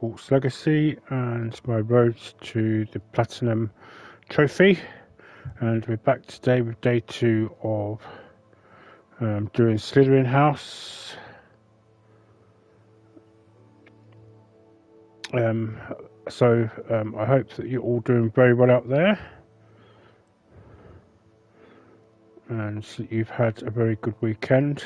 Hogwarts Legacy and my road to the Platinum Trophy. And we're back today with day 2 of doing Slytherin House. So I hope that you're all doing very well out there, and that you've had a very good weekend.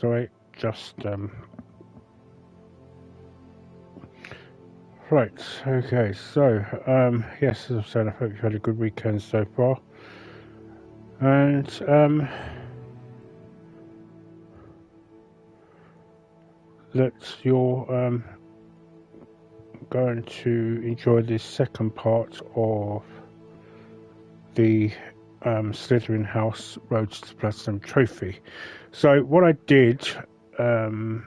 Sorry, just right, okay, so yes, as I said, I hope you've had a good weekend so far, and that you're going to enjoy this second part of the Slytherin House Road to the Platinum Trophy. So what I did, in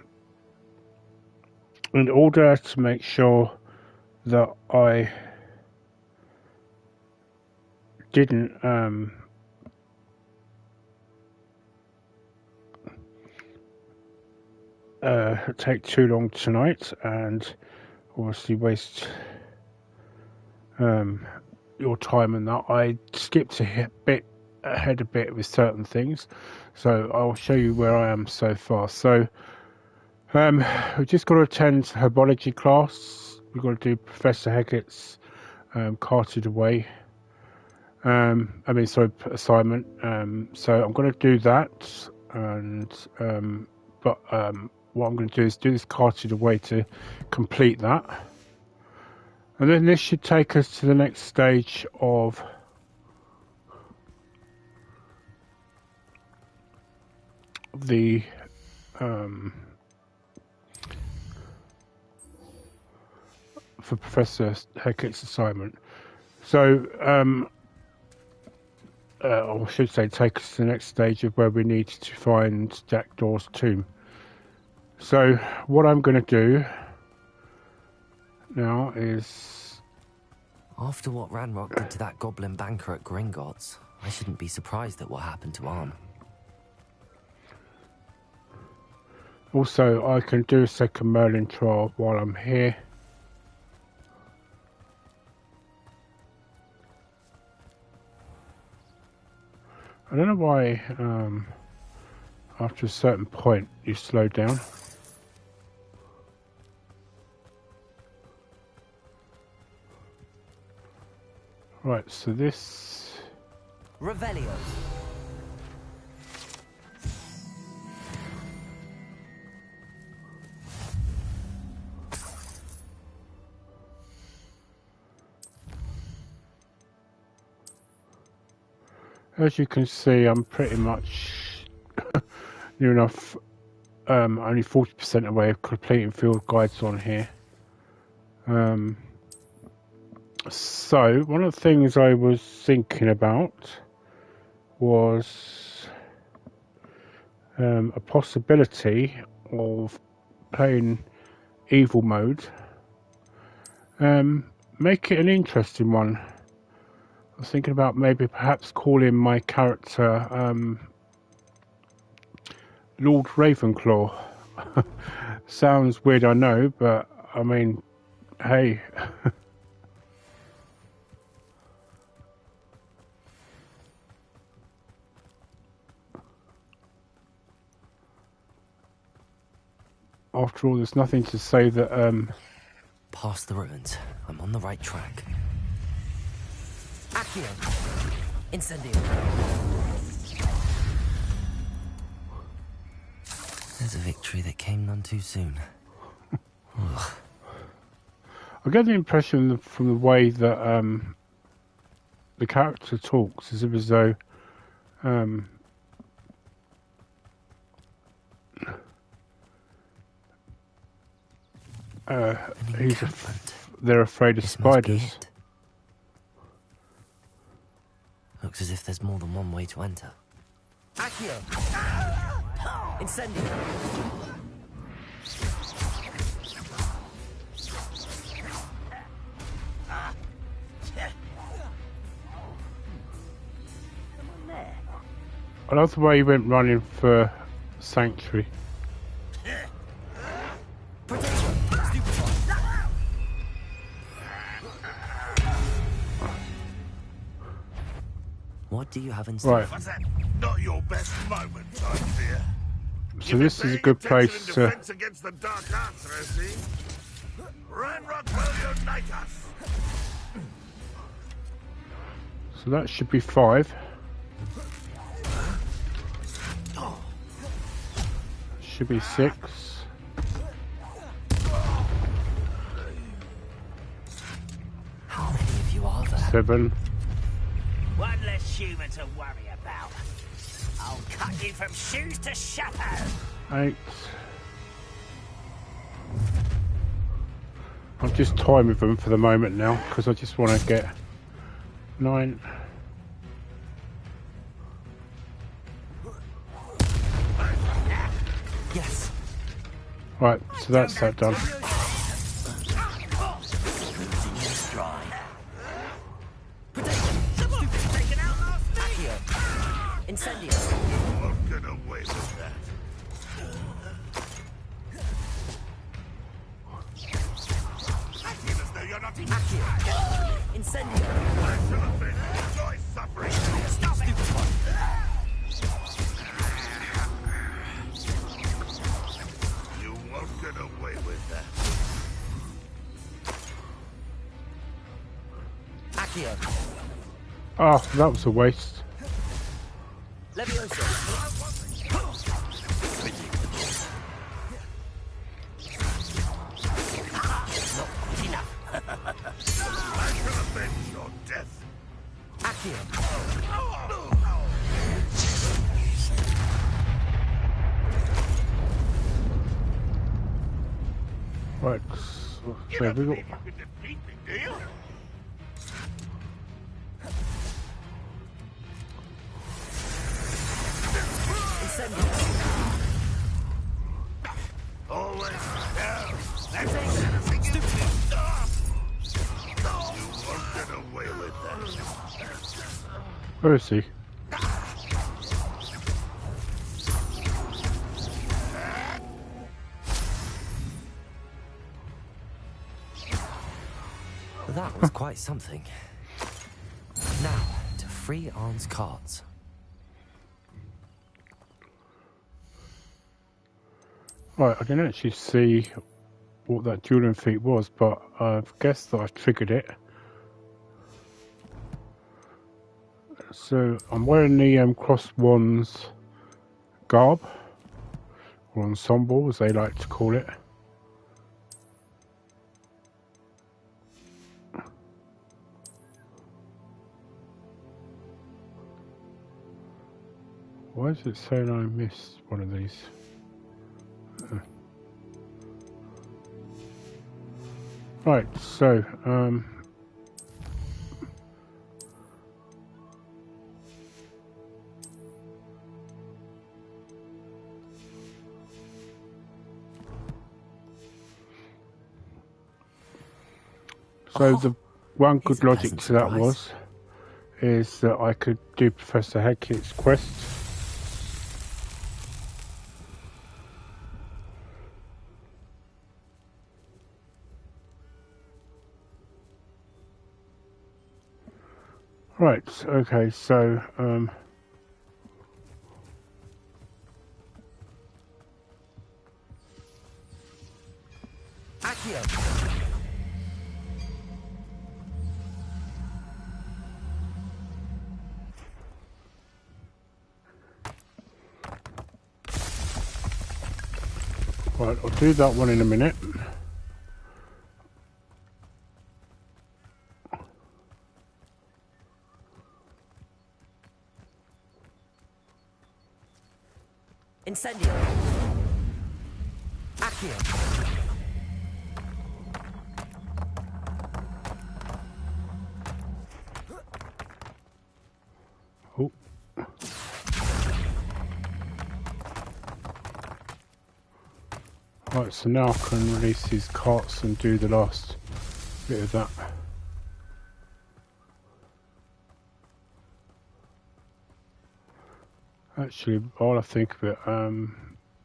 order to make sure that I didn't take too long tonight and obviously waste your time and that, I skipped ahead a bit with certain things, so I'll show you where I am so far. So we've just got to attend herbology class. We've got to do Professor Hagrid's carted away assignment. So I'm going to do that, and what I'm going to do is do this carted away to complete that. And then this should take us to the next stage of the for Professor Heckett's assignment. So I should say take us to the next stage of where we need to find Jack Daw's tomb. So what I'm going to do now is, after what Ranrock did to that goblin banker at Gringotts, I shouldn't be surprised at what happened to Arn. Also, I can do a second Merlin trial while I'm here. I don't know why after a certain point you slow down. Right, so this... Revelio. As you can see, I'm pretty much near enough, only 40% away of completing field guides on here. So, one of the things I was thinking about was a possibility of playing evil mode. Make it an interesting one. I was thinking about maybe perhaps calling my character Lord Ravenclaw. Sounds weird, I know, but I mean, hey. After all, there's nothing to say that Past the ruins. I'm on the right track. Accio! Incendio! There's a victory that came none too soon. I get the impression from the way that the character talks as though they're afraid of spiders. Looks as if there's more than one way to enter. Accio! Incendio! I love the way he went running for Sanctuary. What do you have in store? Right. What's that? Not your best moment, I fear. So this is a good place to... Defense against the dark arts, I see. Ranrock will unite us. So that should be 5. Should be 6. How many of you are there? 7. One less human to worry about. I'll cut you from shoes to chapeau. 8. I'm just toying with them for the moment now because I just want to get 9. Yes. Right, so that's that done. Incendio. Won't get away with that. You're not Incendio. enjoy suffering. Stop it! You won't get away with that. Accio. Oh, that was a waste. Levioso. I shall avenge your death. Accio. Right, so You there don't we believe go. you can defeat me, do you? Incendio. Always down. That's anything you do. You won't get away with that. Where is he? That was quite something. Now, to free Arn's cards. Right, I didn't actually see what that dueling feat was, but I've guessed that I've triggered it. So I'm wearing the Cross Wands garb, or ensemble as they like to call it. Why is it saying I missed one of these? Right, so the one good logic to that is that I could do Professor Hagrid's quest. Right, okay, so Accio. right, I'll do that one in a minute. Incendio. Accio. Oh. Right, so now I can release these carts and do the last bit of that. Actually, while I think of it,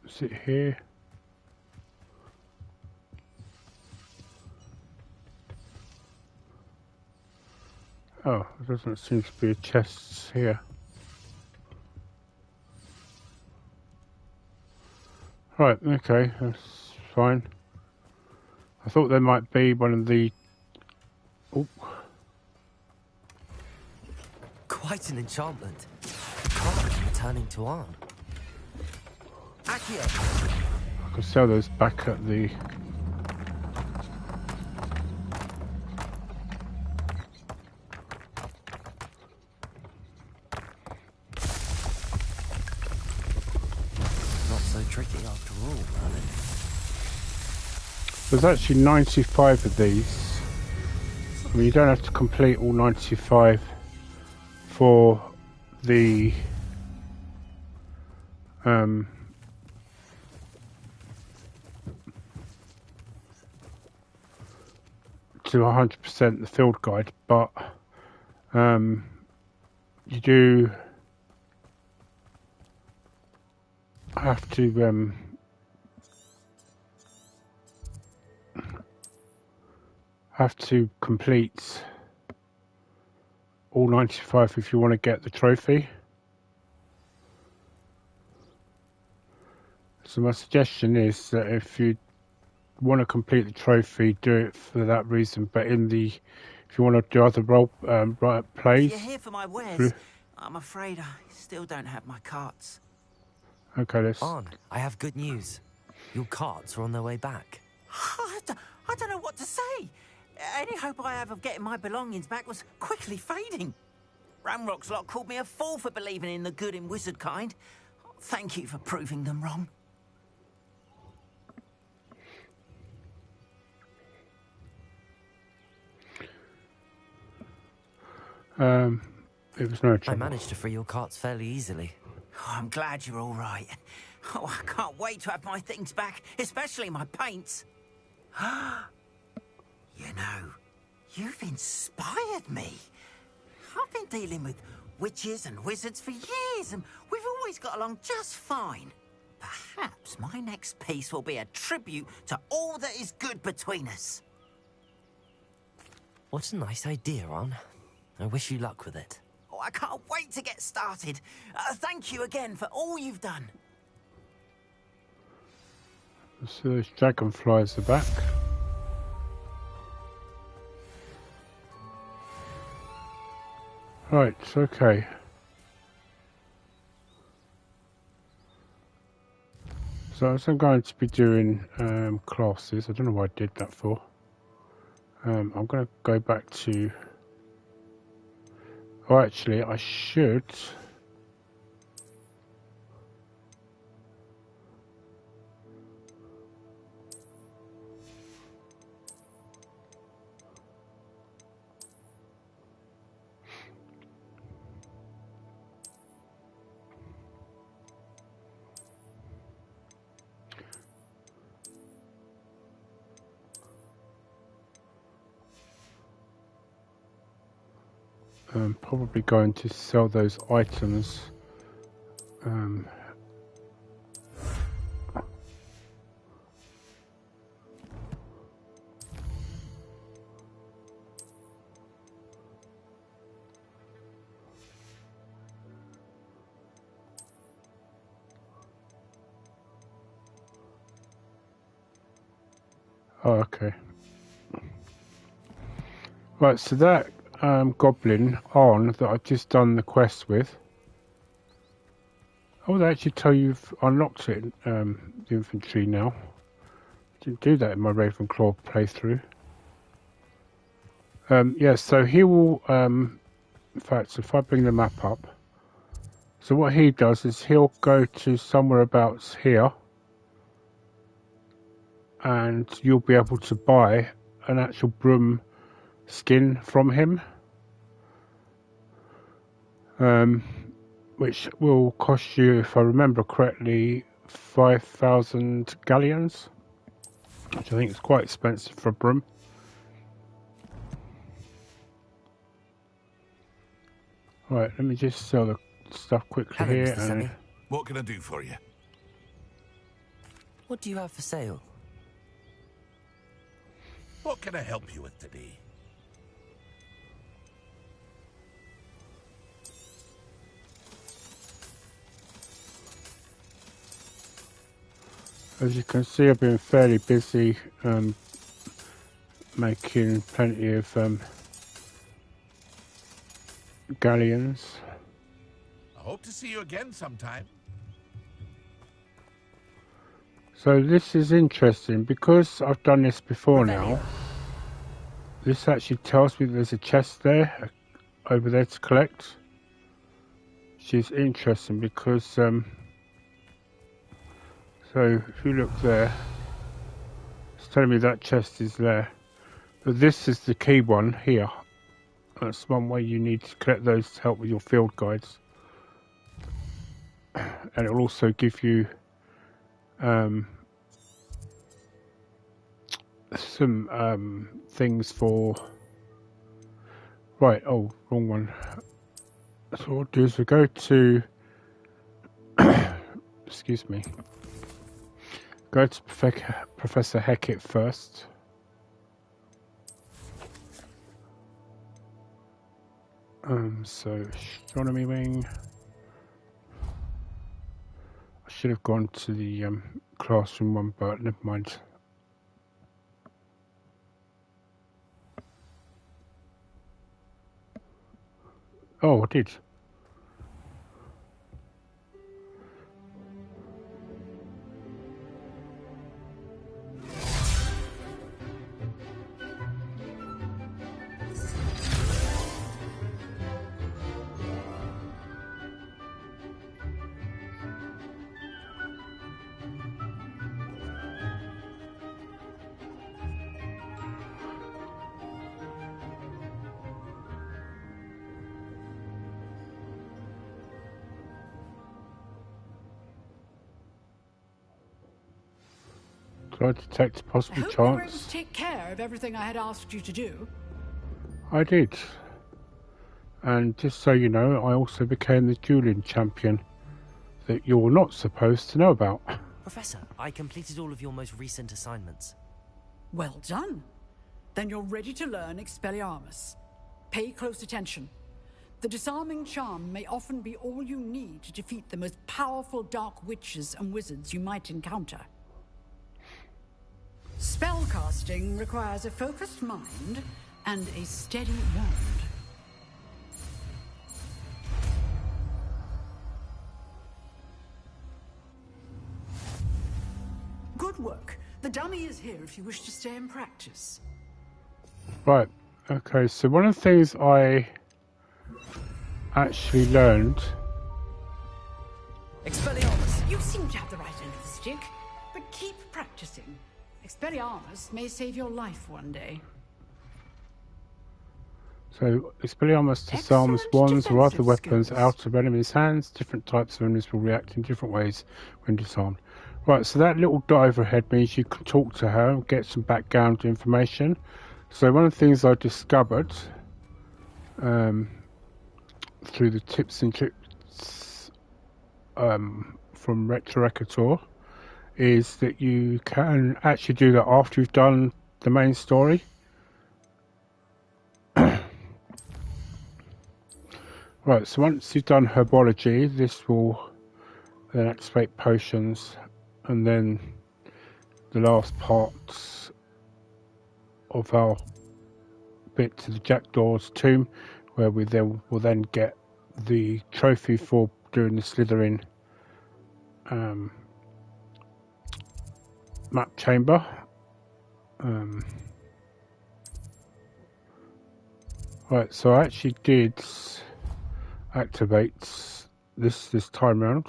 is it here? Oh, there doesn't seem to be a chest here. Right, okay, that's fine. I thought there might be one of the... Oh. Quite an enchantment. Cards returning to Arn. Accio! I can sell those back at the... Not so tricky after all, Merlin. There's actually 95 of these. I mean, you don't have to complete all 95 for the to 100% the field guide, but you do have to complete all 95 if you want to get the trophy. So my suggestion is that if you want to complete the trophy, do it for that reason. But if you want to do other role plays, You're here for my wares. I'm afraid I still don't have my carts. Okay, let's... Arn, I have good news. Your carts are on their way back. I don't know what to say. Any hope I have of getting my belongings back was quickly fading. Ramrock's lot called me a fool for believing in the good in wizard kind. Thank you for proving them wrong. It was no trouble. I managed to free your carts fairly easily. Oh, I'm glad you're all right. Oh, I can't wait to have my things back, especially my paints. You know, you've inspired me. I've been dealing with witches and wizards for years, and we've always got along just fine. Perhaps my next piece will be a tribute to all that is good between us. What a nice idea, Arn. I wish you luck with it. Oh, I can't wait to get started. Thank you again for all you've done. So those dragonflies are back. Right, okay. So as I'm going to be doing classes, I don't know why I did that for. I'm going to go back to... Oh, actually, I should... I'm probably going to sell those items. Oh, okay. Right, so that goblin on that I've just done the quest with. Oh, they actually tell you've unlocked it, the infantry now. Didn't do that in my Ravenclaw playthrough. Yeah, so he will, in fact, if I bring the map up, so what he does is he'll go to somewhere about here, and you'll be able to buy an actual broom skin from him, which will cost you, if I remember correctly, 5,000 galleons, which I think is quite expensive for a broom. Right, let me just sell the stuff quickly Hello, here. Mr. Semi. What can I do for you? What do you have for sale? What can I help you with today? As you can see, I've been fairly busy making plenty of galleons. I hope to see you again sometime. So this is interesting because I've done this before now. This actually tells me there's a chest there, over there to collect. Which is interesting because so if you look there, it's telling me that chest is there. But this is the key one here. That's one way you need to collect those to help with your field guides. And it'll also give you some things for... Right, oh, wrong one. So what we'll do is we go to... excuse me. Go to Professor Hecat first. So astronomy wing. I should have gone to the classroom one, but never mind. Oh, I did. Did I detect a possible I hope you were able chance? to take care of everything I had asked you to do. I did. And just so you know, I also became the dueling champion that you're not supposed to know about. Professor, I completed all of your most recent assignments. Well done. Then you're ready to learn Expelliarmus. Pay close attention. The disarming charm may often be all you need to defeat the most powerful dark witches and wizards you might encounter. Spellcasting requires a focused mind and a steady wand. Good work. The dummy is here if you wish to stay and practice. Right, okay, so one of the things I actually learned... Expelliarmus! You seem to have the right end of the stick, but keep practicing. Expelliarmus may save your life one day. So, Expelliarmus disarms Excellent wands or other defensive weapons skills. out of enemies' hands. Different types of enemies will react in different ways when disarmed. Right, so that little dot overhead means you can talk to her and get some background information. So one of the things I discovered through the tips and tricks from Retrorecator is that you can actually do that after you've done the main story. Right, so once you've done herbology, this will then activate potions, and then the last part of our bit to the Jackdaw's tomb, where we then will then get the trophy for doing the Slytherin map chamber. Right, so I actually did activate this time round.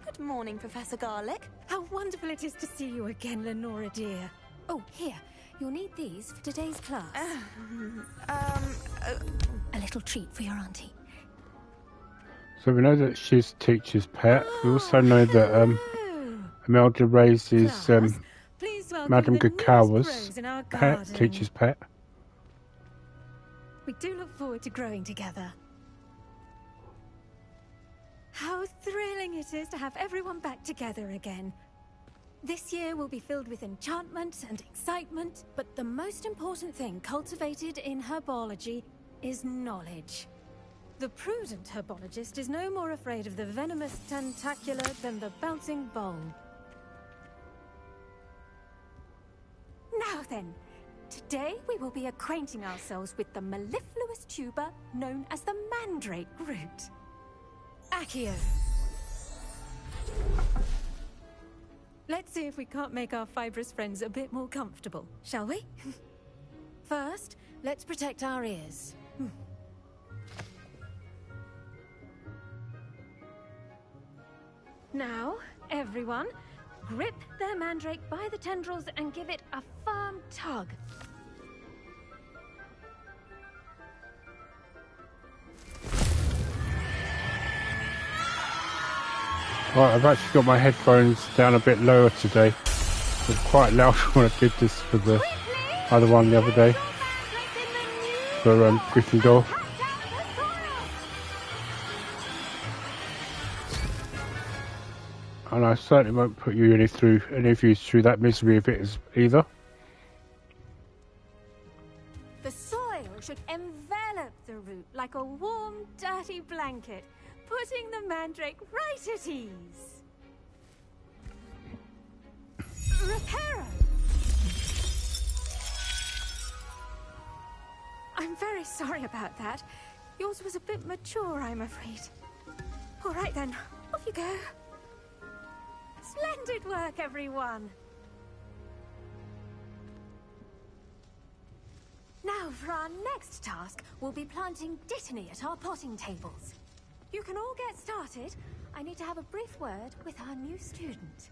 Good morning, Professor Garlick. How wonderful it is to see you again, Lenora dear. Oh, here. You'll need these for today's class. A little treat for your auntie. So we know that she's teacher's pet. We also know that Imelda raises Please welcome Madame the newest Gakawa's rose in our pet, garden. teacher's pet. We do look forward to growing together. How thrilling it is to have everyone back together again. This year will be filled with enchantment and excitement, but the most important thing cultivated in herbology is knowledge. The prudent herbologist is no more afraid of the venomous tentacula than the bouncing bulb. Now then, today we will be acquainting ourselves with the mellifluous tuber known as the mandrake root. Accio. Let's see if we can't make our fibrous friends a bit more comfortable, shall we? First, let's protect our ears. Now, everyone, grip their mandrake by the tendrils and give it a firm tug. Right, I've actually got my headphones down a bit lower today. It was quite loud when I did this for the other one the other day. For Gryffindor. And I certainly won't put you any of you through that misery of it either. The soil should envelop the root like a warm, dirty blanket, putting the mandrake right at ease. Reparo! I'm very sorry about that. Yours was a bit mature, I'm afraid. All right then, off you go. Splendid work, everyone! Now, for our next task, we'll be planting Dittany at our potting tables. You can all get started. I need to have a brief word with our new student.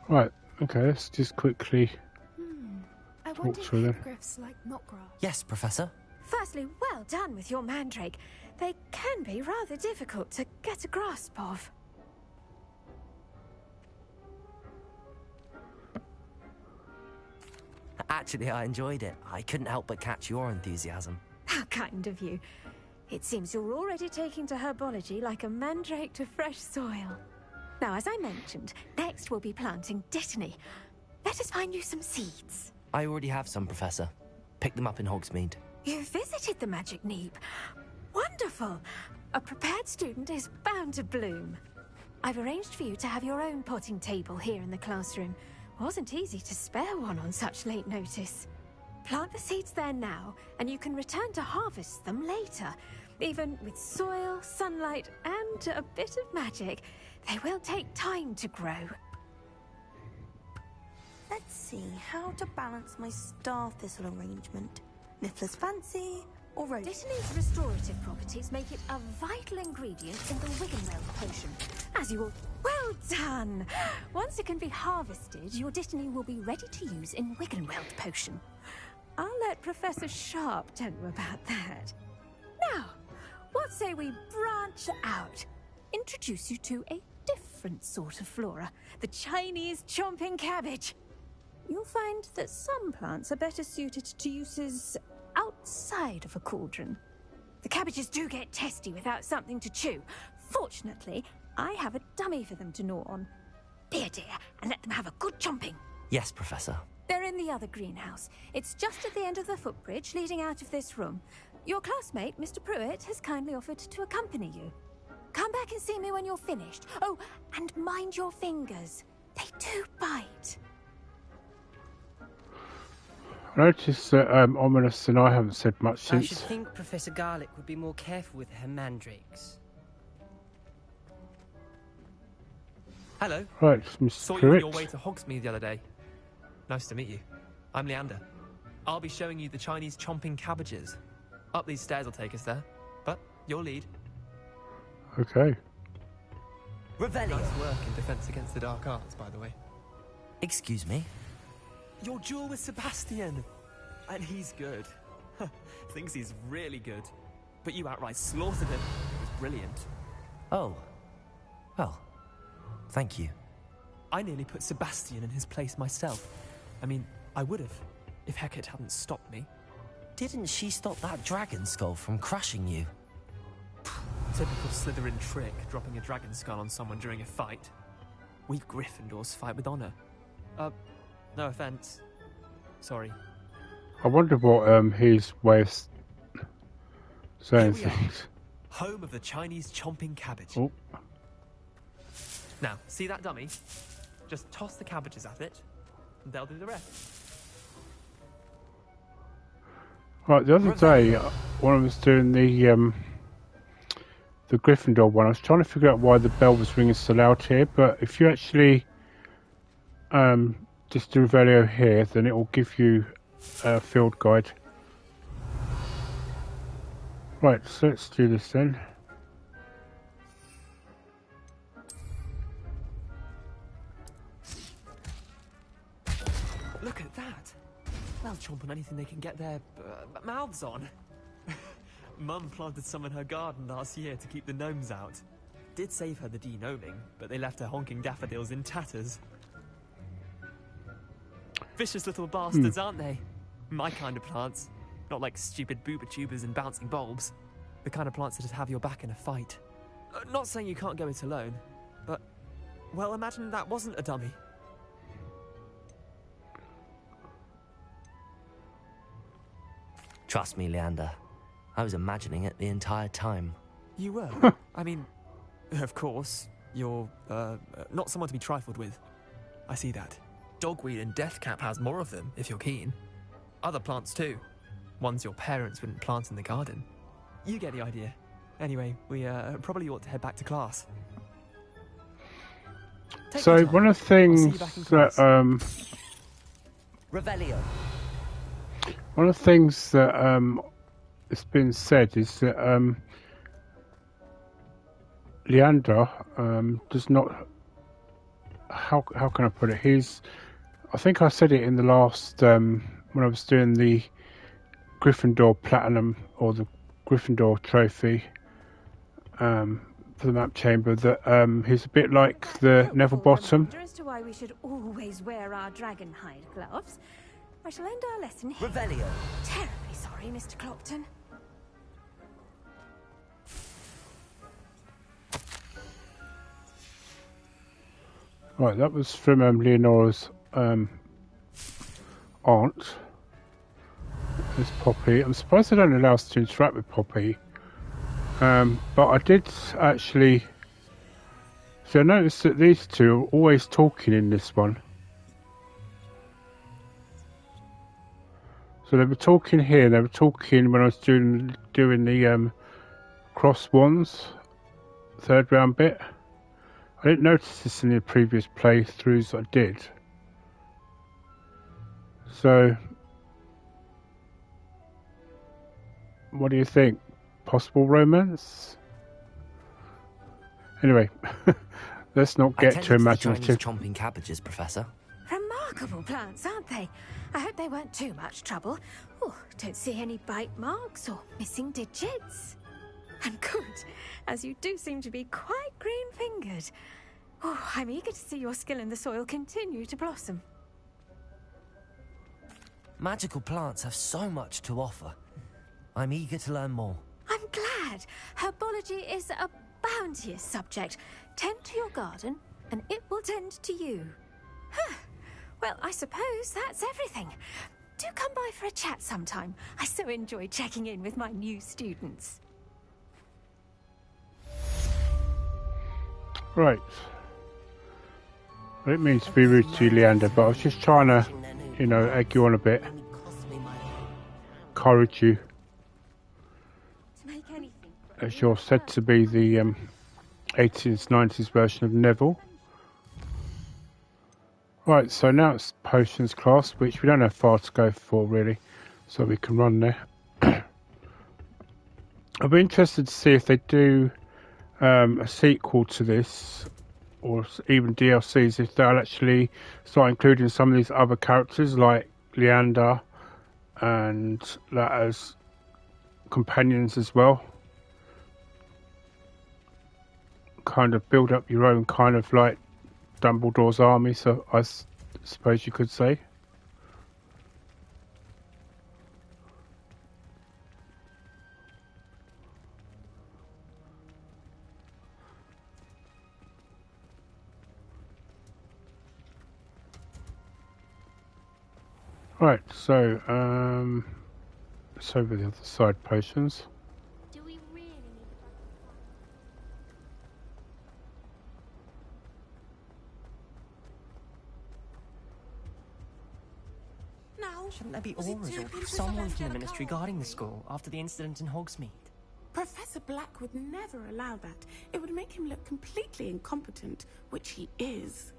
Right, okay, let's just quickly I talk wonder through them. if hippogriffs like knotgrass. Yes, Professor. Firstly, well done with your mandrake. They can be rather difficult to get a grasp of. Actually, I enjoyed it. I couldn't help but catch your enthusiasm. How kind of you. It seems you're already taking to herbology like a mandrake to fresh soil. Now, as I mentioned, next we'll be planting Dittany. Let us find you some seeds. I already have some, Professor. Pick them up in Hogsmeade. You visited the Magic Neep. Wonderful. A prepared student is bound to bloom. I've arranged for you to have your own potting table here in the classroom. Wasn't easy to spare one on such late notice. Plant the seeds there now, and you can return to harvest them later. Even with soil, sunlight, and a bit of magic, they will take time to grow. Let's see how to balance my star thistle arrangement. Niffler's fancy or rose? Dittany's restorative properties make it a vital ingredient in the Wiggenweld potion. As you all... Well done! Once it can be harvested, your Dittany will be ready to use in Wiggenweld potion. I'll let Professor Sharp tell you about that. Now, what say we branch out? Introduce you to a different sort of flora, the Chinese chomping cabbage. You'll find that some plants are better suited to uses outside of a cauldron. The cabbages do get testy without something to chew. Fortunately, I have a dummy for them to gnaw on. Be a dear and let them have a good chomping. Yes, Professor. They're in the other greenhouse. It's just at the end of the footbridge leading out of this room. Your classmate, Mr. Pruitt, has kindly offered to accompany you. Come back and see me when you're finished. Oh, and mind your fingers. They do bite. I noticed that Ominous and I haven't said much I since. should think Professor Garlick would be more careful with her mandrakes. Hello. Right, Mr. Saw you on your Pruitt. way to Hogsmeade the other day. Nice to meet you. I'm Leander. I'll be showing you the Chinese chomping cabbages. Up these stairs will take us there, but you'll lead. Okay. Revelio. Nice work in defense against the dark arts, by the way. Excuse me? Your duel with Sebastian! And he's good. Thinks he's really good. But you outright slaughtered him. It was brilliant. Oh. Well, thank you. I nearly put Sebastian in his place myself. I mean, I would have, if Hecate hadn't stopped me. Didn't she stop that dragon skull from crushing you? Typical Slytherin trick, dropping a dragon skull on someone during a fight. We Gryffindors fight with honor. No offense. Sorry. I wonder what his way of saying Here we are, things. home of the Chinese chomping cabbage. Oh. Now, see that dummy? Just toss the cabbages at it, and they'll do the rest. Right, the other day, when I was doing the Gryffindor one, I was trying to figure out why the bell was ringing so loud here, but if you actually just do Revelio here, then it will give you a field guide. Right, so let's do this then. Look at that! They'll chomp on anything they can get their mouths on. Mum planted some in her garden last year to keep the gnomes out. Did save her the de-gnoming, but they left her honking daffodils in tatters. Vicious little bastards, aren't they? My kind of plants. Not like stupid booba tubers and bouncing bulbs. The kind of plants that just have your back in a fight. Not saying you can't go it alone, but... well, imagine that wasn't a dummy. Trust me, Leander. I was imagining it the entire time. You were? I mean, of course, you're, not someone to be trifled with. I see that. Dogweed and Deathcap has more of them, if you're keen. Other plants too. Ones your parents wouldn't plant in the garden. You get the idea. Anyway, we, probably ought to head back to class. Take So your time. one of the I'll see you things back in that class. Revelio. one of the things that it's been said is that Leander does not. How can I put it? I think I said it in the last when I was doing the Gryffindor Platinum or the Gryffindor Trophy for the map chamber that he's a bit like the Neville Bottom. As to why we should always wear our dragon hide gloves, I shall end our lesson here. Revelio. Terribly sorry, Mr. Clopton. Right, that was from Leonora's aunt. There's Poppy. I'm surprised they don't allow us to interact with Poppy. But I did actually... So I noticed that these two are always talking in this one. So they were talking here, they were talking when I was doing the cross wands, third round bit. I didn't notice this in the previous playthroughs I did. So, what do you think? Possible romance? Anyway, let's not get too imaginative. Chinese chomping cabbages, Professor. Remarkable plants, aren't they? I hope they weren't too much trouble. Oh, don't see any bite marks or missing digits. And good, as you do seem to be quite green-fingered. Oh, I'm eager to see your skill in the soil continue to blossom. Magical plants have so much to offer. I'm eager to learn more. I'm glad. Herbology is a bounteous subject. Tend to your garden, and it will tend to you. Huh. Well, I suppose that's everything. Do come by for a chat sometime. I so enjoy checking in with my new students. Right. I didn't mean to be rude to you, Leander, but I was just trying to, you know, egg you on a bit. Encourage you. As you're said to be the 80s, 90s version of Neville. Right, so now it's potions class, which we don't have far to go for really, so we can run there. I'll be interested to see if they do a sequel to this, or even DLCs if they'll actually start including some of these other characters like Leander and that as companions as well. Kind of build up your own kind of like Dumbledore's army, so I suppose you could say. Right, so let's over the other side potions. Do we really need Now, Shouldn't there be was it orders too or painful someone to from the get a ministry car? guarding the school after the incident in Hogsmeade? Professor Black would never allow that. It would make him look completely incompetent, which he is.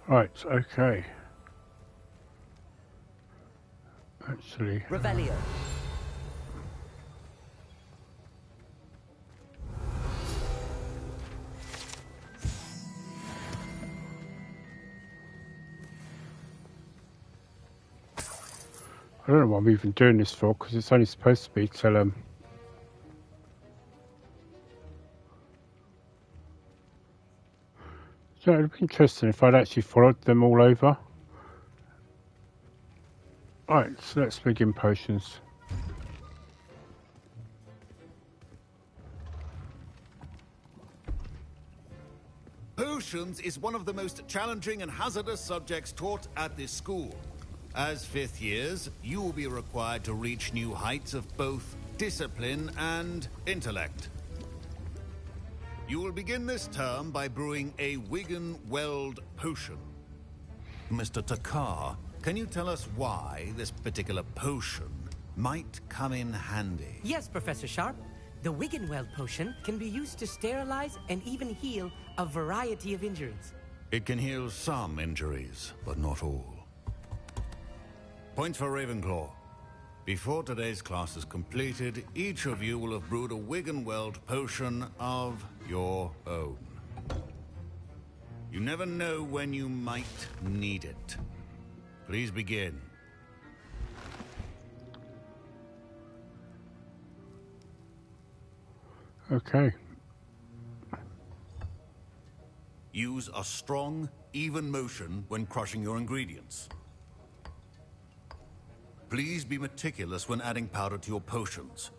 Right, okay. Actually, Revelio. I don't know what I'm even doing this for, because it's only supposed to be till so it'd be interesting if I'd actually followed them all over. Right, so let's begin potions. Potions is one of the most challenging and hazardous subjects taught at this school. As fifth years, you will be required to reach new heights of both discipline and intellect. You will begin this term by brewing a Wiggenweld potion. Mr. Takar, can you tell us why this particular potion might come in handy? Yes, Professor Sharp. The Wiggenweld potion can be used to sterilize and even heal a variety of injuries. It can heal some injuries, but not all. Points for Ravenclaw. Before today's class is completed, each of you will have brewed a Wiggenweld potion of your own. You never know when you might need it. Please begin. Okay. Use a strong, even motion when crushing your ingredients. Please be meticulous when adding powder to your potions.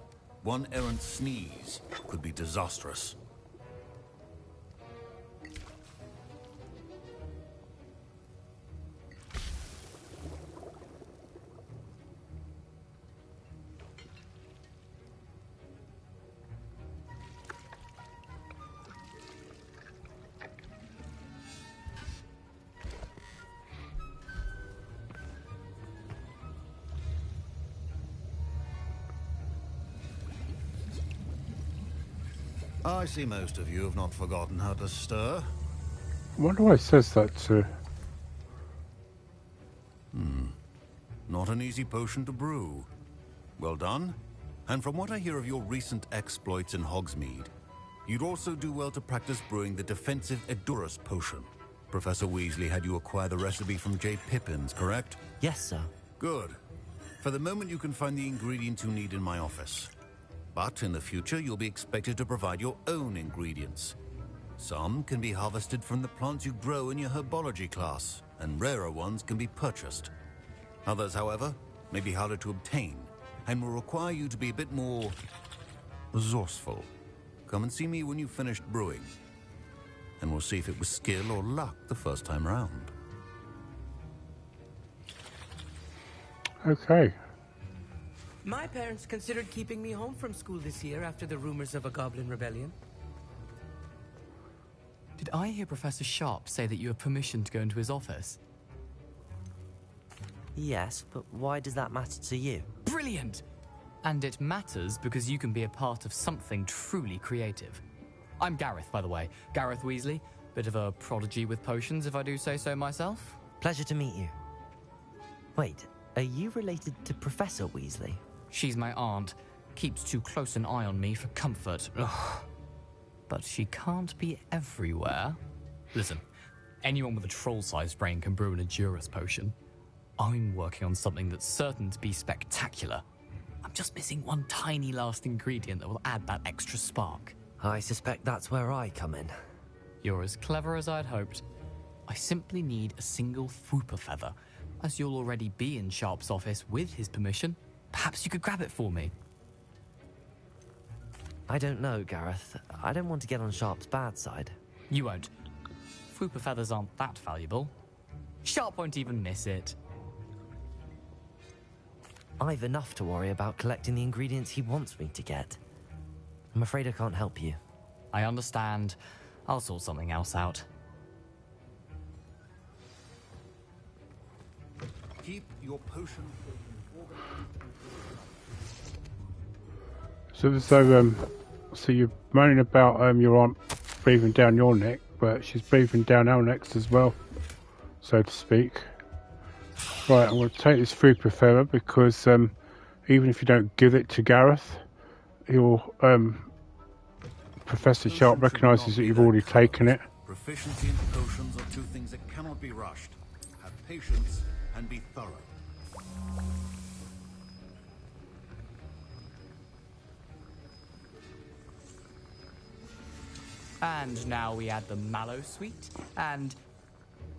One errant sneeze could be disastrous. I see most of you have not forgotten how to stir. I wonder why it says that too. Not an easy potion to brew. Well done. And from what I hear of your recent exploits in Hogsmeade, you'd also do well to practice brewing the defensive Edurus potion. Professor Weasley had you acquire the recipe from J. Pippins, correct? Yes, sir. Good. For the moment, you can find the ingredients you need in my office. But in the future, you'll be expected to provide your own ingredients. Some can be harvested from the plants you grow in your herbology class, and rarer ones can be purchased. Others, however, may be harder to obtain, and will require you to be a bit more resourceful. Come and see me when you've finished brewing, and we'll see if it was skill or luck the first time round. Okay. My parents considered keeping me home from school this year after the rumors of a goblin rebellion. Did I hear Professor Sharp say that you have permission to go into his office? Yes, but why does that matter to you? Brilliant! And it matters because you can be a part of something truly creative. I'm Gareth, by the way. Gareth Weasley. Bit of a prodigy with potions, if I do say so myself. Pleasure to meet you. Wait, are you related to Professor Weasley? She's my aunt. Keeps too close an eye on me for comfort. Ugh. But she can't be everywhere. Listen, anyone with a troll-sized brain can brew an Edurus potion. I'm working on something that's certain to be spectacular. I'm just missing one tiny last ingredient that will add that extra spark. I suspect that's where I come in. You're as clever as I'd hoped. I simply need a single Fwooper feather. As you'll already be in Sharp's office with his permission, perhaps you could grab it for me. I don't know, Gareth. I don't want to get on Sharp's bad side. You won't. Fwooper feathers aren't that valuable. Sharp won't even miss it. I've enough to worry about collecting the ingredients he wants me to get. I'm afraid I can't help you. I understand. I'll sort something else out. Keep your potion. So you're moaning about your aunt breathing down your neck, but she's breathing down our necks as well, so to speak. Right, I'm going to take this Fwooper feather because even if you don't give it to Gareth, he'll Professor Sharp recognises that you've already taken it. Proficiency in potions are two things that cannot be rushed. Have patience and be thorough. And now we add the mallow sweet, and...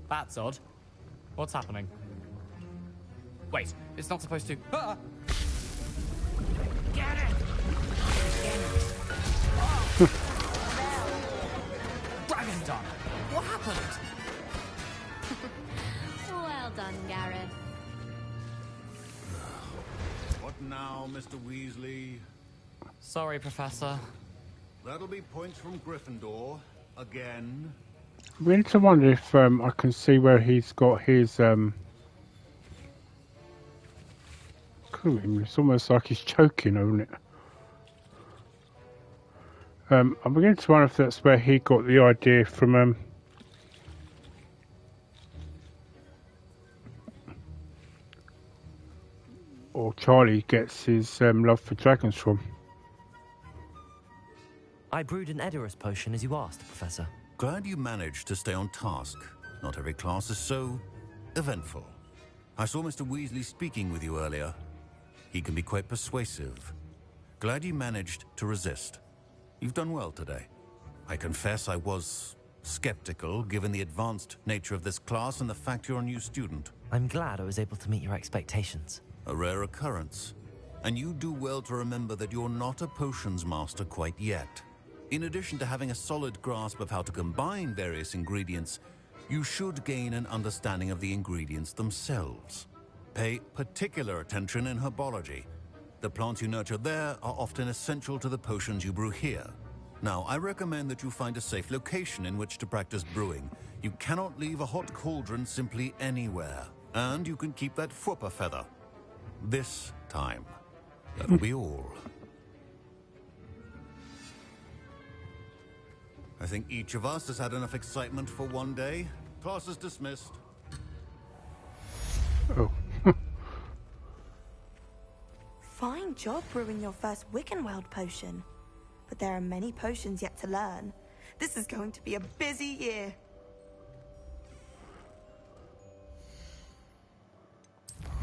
That's odd. What's happening? Wait, it's not supposed to... Ah! Get it! Dragon done! What happened? Well done, Gareth. What now, Mr. Weasley? Sorry, Professor. That'll be points from Gryffindor. Again. I'm beginning to wonder if I can see where he's got his... It's almost like he's choking, isn't it? I'm beginning to wonder if that's where he got the idea from... or Charlie gets his love for dragons from. I brewed an Edurus potion as you asked, Professor. Glad you managed to stay on task. Not every class is so eventful. I saw Mr. Weasley speaking with you earlier. He can be quite persuasive. Glad you managed to resist. You've done well today. I confess I was skeptical given the advanced nature of this class and the fact you're a new student. I'm glad I was able to meet your expectations. A rare occurrence. And you do well to remember that you're not a potions master quite yet. In addition to having a solid grasp of how to combine various ingredients, you should gain an understanding of the ingredients themselves. Pay particular attention in herbology. The plants you nurture there are often essential to the potions you brew here. Now, I recommend that you find a safe location in which to practice brewing. You cannot leave a hot cauldron simply anywhere. And you can keep that Fwooper feather. This time. That'll be all. I think each of us has had enough excitement for one day. Class is dismissed. Oh. Fine job brewing your first Wiccanworld potion. But there are many potions yet to learn. This is going to be a busy year.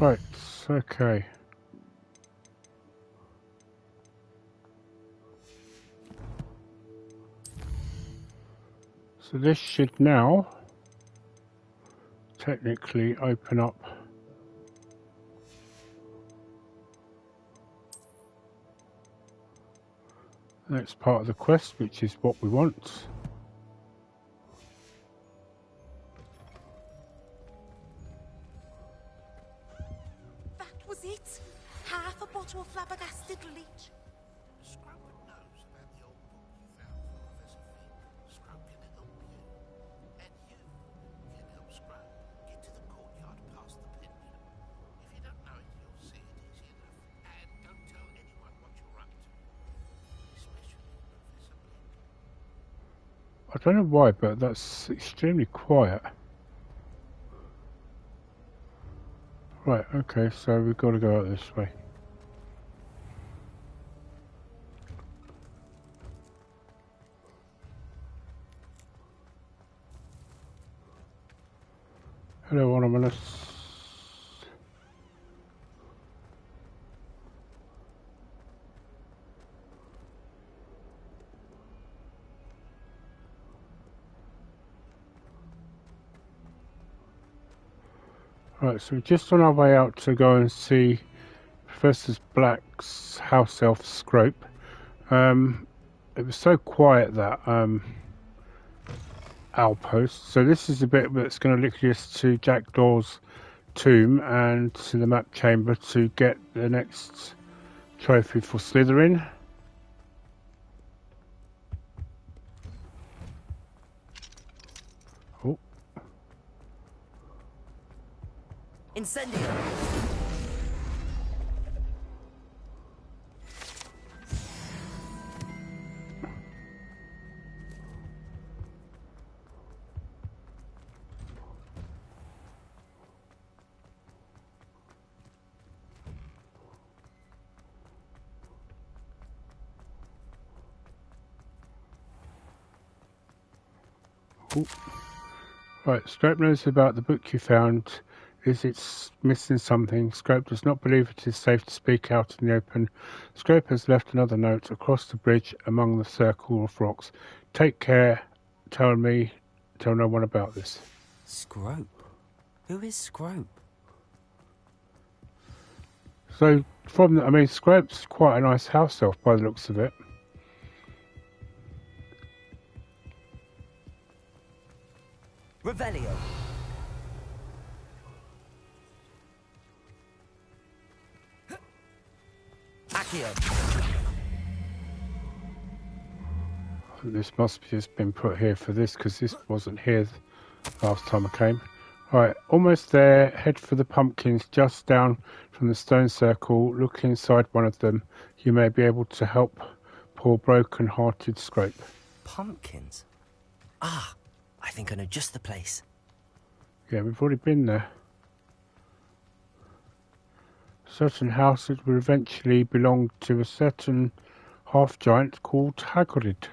Right, okay. So this should now technically open up the next part of the quest, which is what we want. That was it. Half a bottle of flabbergasted leech. I don't know why, but that's extremely quiet. Right, okay, so we've got to go out this way. Hello, Anonymous. Right, so we're just on our way out to go and see Professor Black's house elf Scrope. It was so quiet, that outpost. So this is a bit that's going to lead us to Jack Daw's tomb and to the map chamber to get the next trophy for Slytherin. Oh. Incendio! Ooh. Right, Scrope knows about the book you found. Is it's missing something? Scrope does not believe it is safe to speak out in the open. Scrope has left another note across the bridge among the circle of rocks. Take care. Tell no one about this. Scrope? Who is Scrope? So, Scrope's quite a nice house elf by the looks of it. Revelio. Accio. This must have just been put here for this, because this wasn't here last time I came. Right, almost there. Head for the pumpkins just down from the stone circle. Look inside one of them. You may be able to help poor broken-hearted Scrope. Pumpkins? Ah, I think I know just the place. Yeah, we've already been there. Certain houses will eventually belong to a certain half-giant called Hagrid.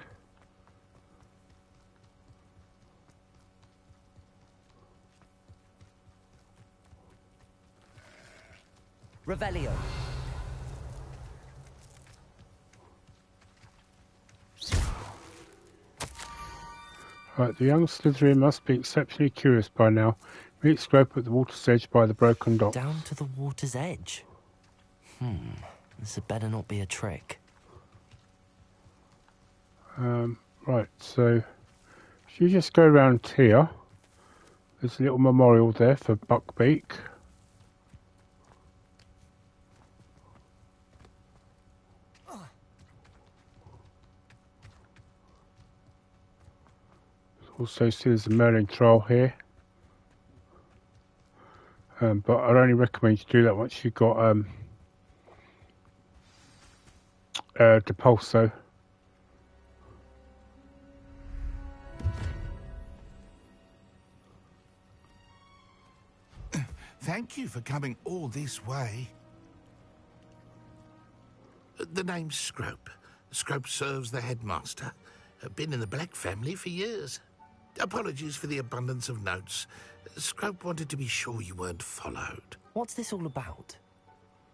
Revelio. Right, the young Slytherin must be exceptionally curious by now. Meet Scrope at the water's edge by the broken docks. Down to the water's edge? This had better not be a trick. Right, so if you just go around here, there's a little memorial there for Buckbeak. Also see there's a Merlin trial here. But I'd only recommend you do that once you've got Depulso. Thank you for coming all this way. The name's Scrope. Scrope serves the headmaster. Been in the Black family for years. Apologies for the abundance of notes. Scrope wanted to be sure you weren't followed. What's this all about?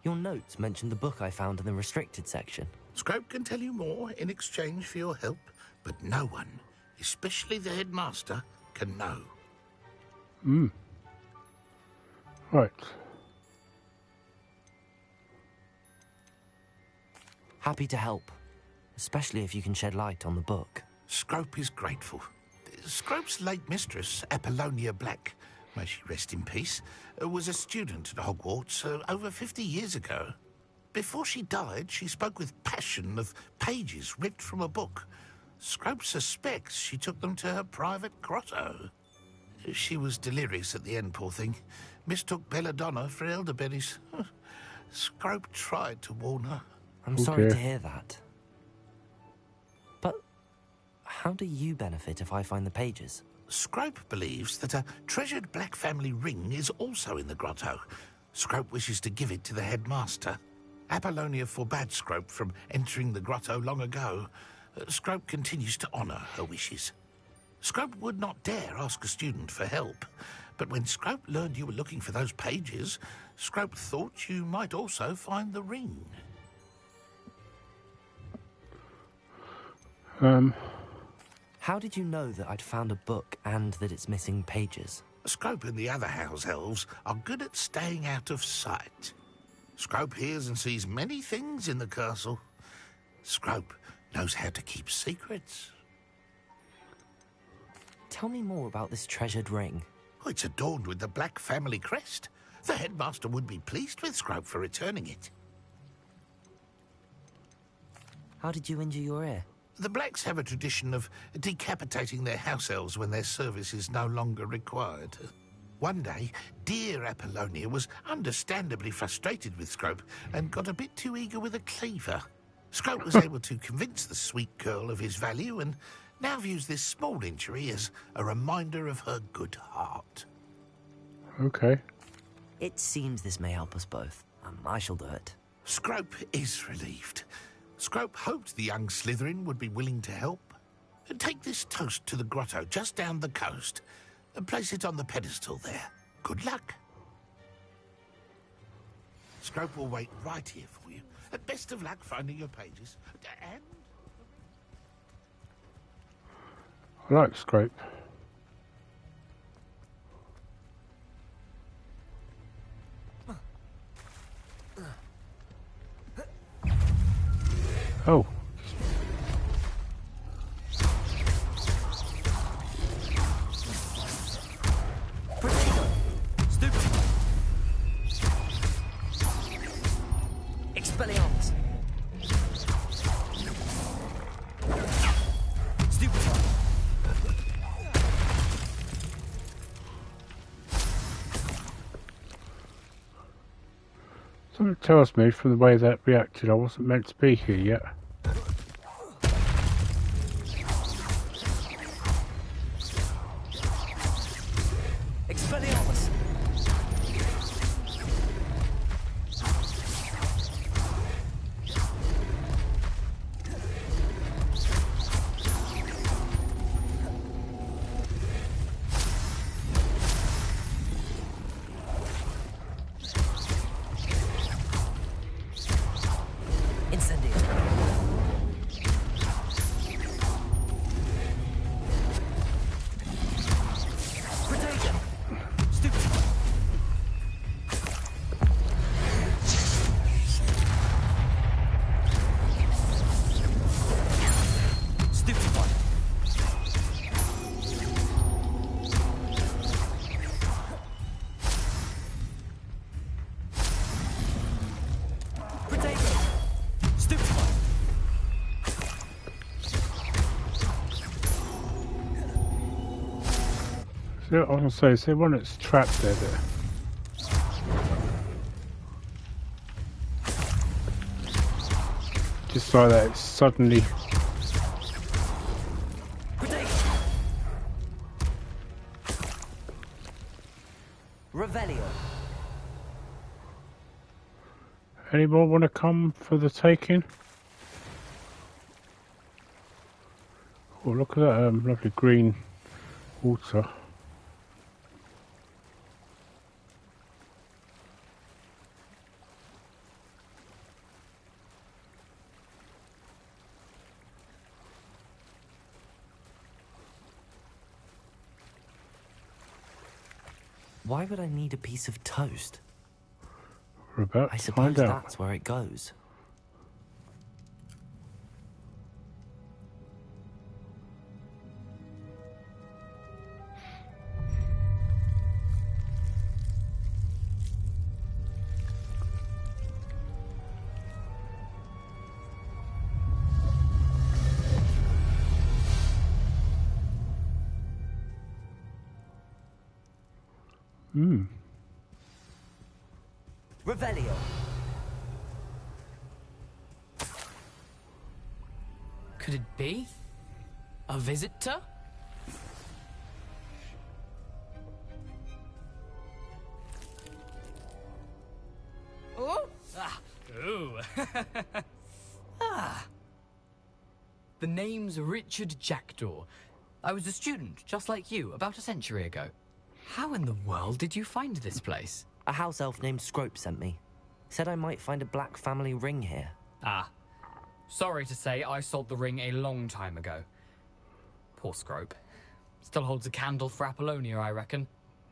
Your notes mentioned the book I found in the restricted section. Scrope can tell you more in exchange for your help, but no one, especially the headmaster, can know. Right. Happy to help, especially if you can shed light on the book. Scrope is grateful. Scrope's late mistress, Apollonia Black, may she rest in peace, was a student at Hogwarts over 50 years ago. Before she died, she spoke with passion of pages ripped from a book. Scrope suspects she took them to her private grotto. She was delirious at the end, poor thing. Mistook belladonna for elderberries. Scrope tried to warn her. I'm sorry to hear that. But how do you benefit if I find the pages? Scrope believes that a treasured Black family ring is also in the grotto. Scrope wishes to give it to the headmaster. Apollonia forbade Scrope from entering the grotto long ago. Scrope continues to honour her wishes. Scrope would not dare ask a student for help. But when Scrope learned you were looking for those pages, Scrope thought you might also find the ring. How did you know that I'd found a book and that it's missing pages? Scrope and the other house elves are good at staying out of sight. Scrope hears and sees many things in the castle. Scrope knows how to keep secrets. Tell me more about this treasured ring. Oh, it's adorned with the Black family crest. The headmaster would be pleased with Scrope for returning it. How did you injure your ear? The Blacks have a tradition of decapitating their house elves when their service is no longer required. One day, dear Apollonia was understandably frustrated with Scrope and got a bit too eager with a cleaver. Scrope was able to convince the sweet girl of his value and now views this small injury as a reminder of her good heart. Okay. It seems this may help us both. I shall do it. Scrope is relieved. Scrope hoped the young Slytherin would be willing to help. Take this toast to the grotto just down the coast and place it on the pedestal there. Good luck. Scrope will wait right here for you. Best of luck finding your pages. And... I like Scrope. Oh. Expelliarmus. Stupefy. Something tells me from the way that reacted I wasn't meant to be here yet. Expelliarmus. I was going to say, is there one that's trapped there? Just like that, it's suddenly... Revelio. Anyone want to come for the taking? Oh, look at that lovely green water. Why would I need a piece of toast? We're about I to suppose find out. that's where it goes. Revelio. Could it be? A visitor? Oh! Ah! Ooh! Ah! The name's Richard Jackdaw. I was a student, just like you, about a century ago. How in the world did you find this place? A house elf named Scrope sent me. Said I might find a black family ring here. Ah. Sorry to say, I sold the ring a long time ago. Poor Scrope. Still holds a candle for Apollonia, I reckon.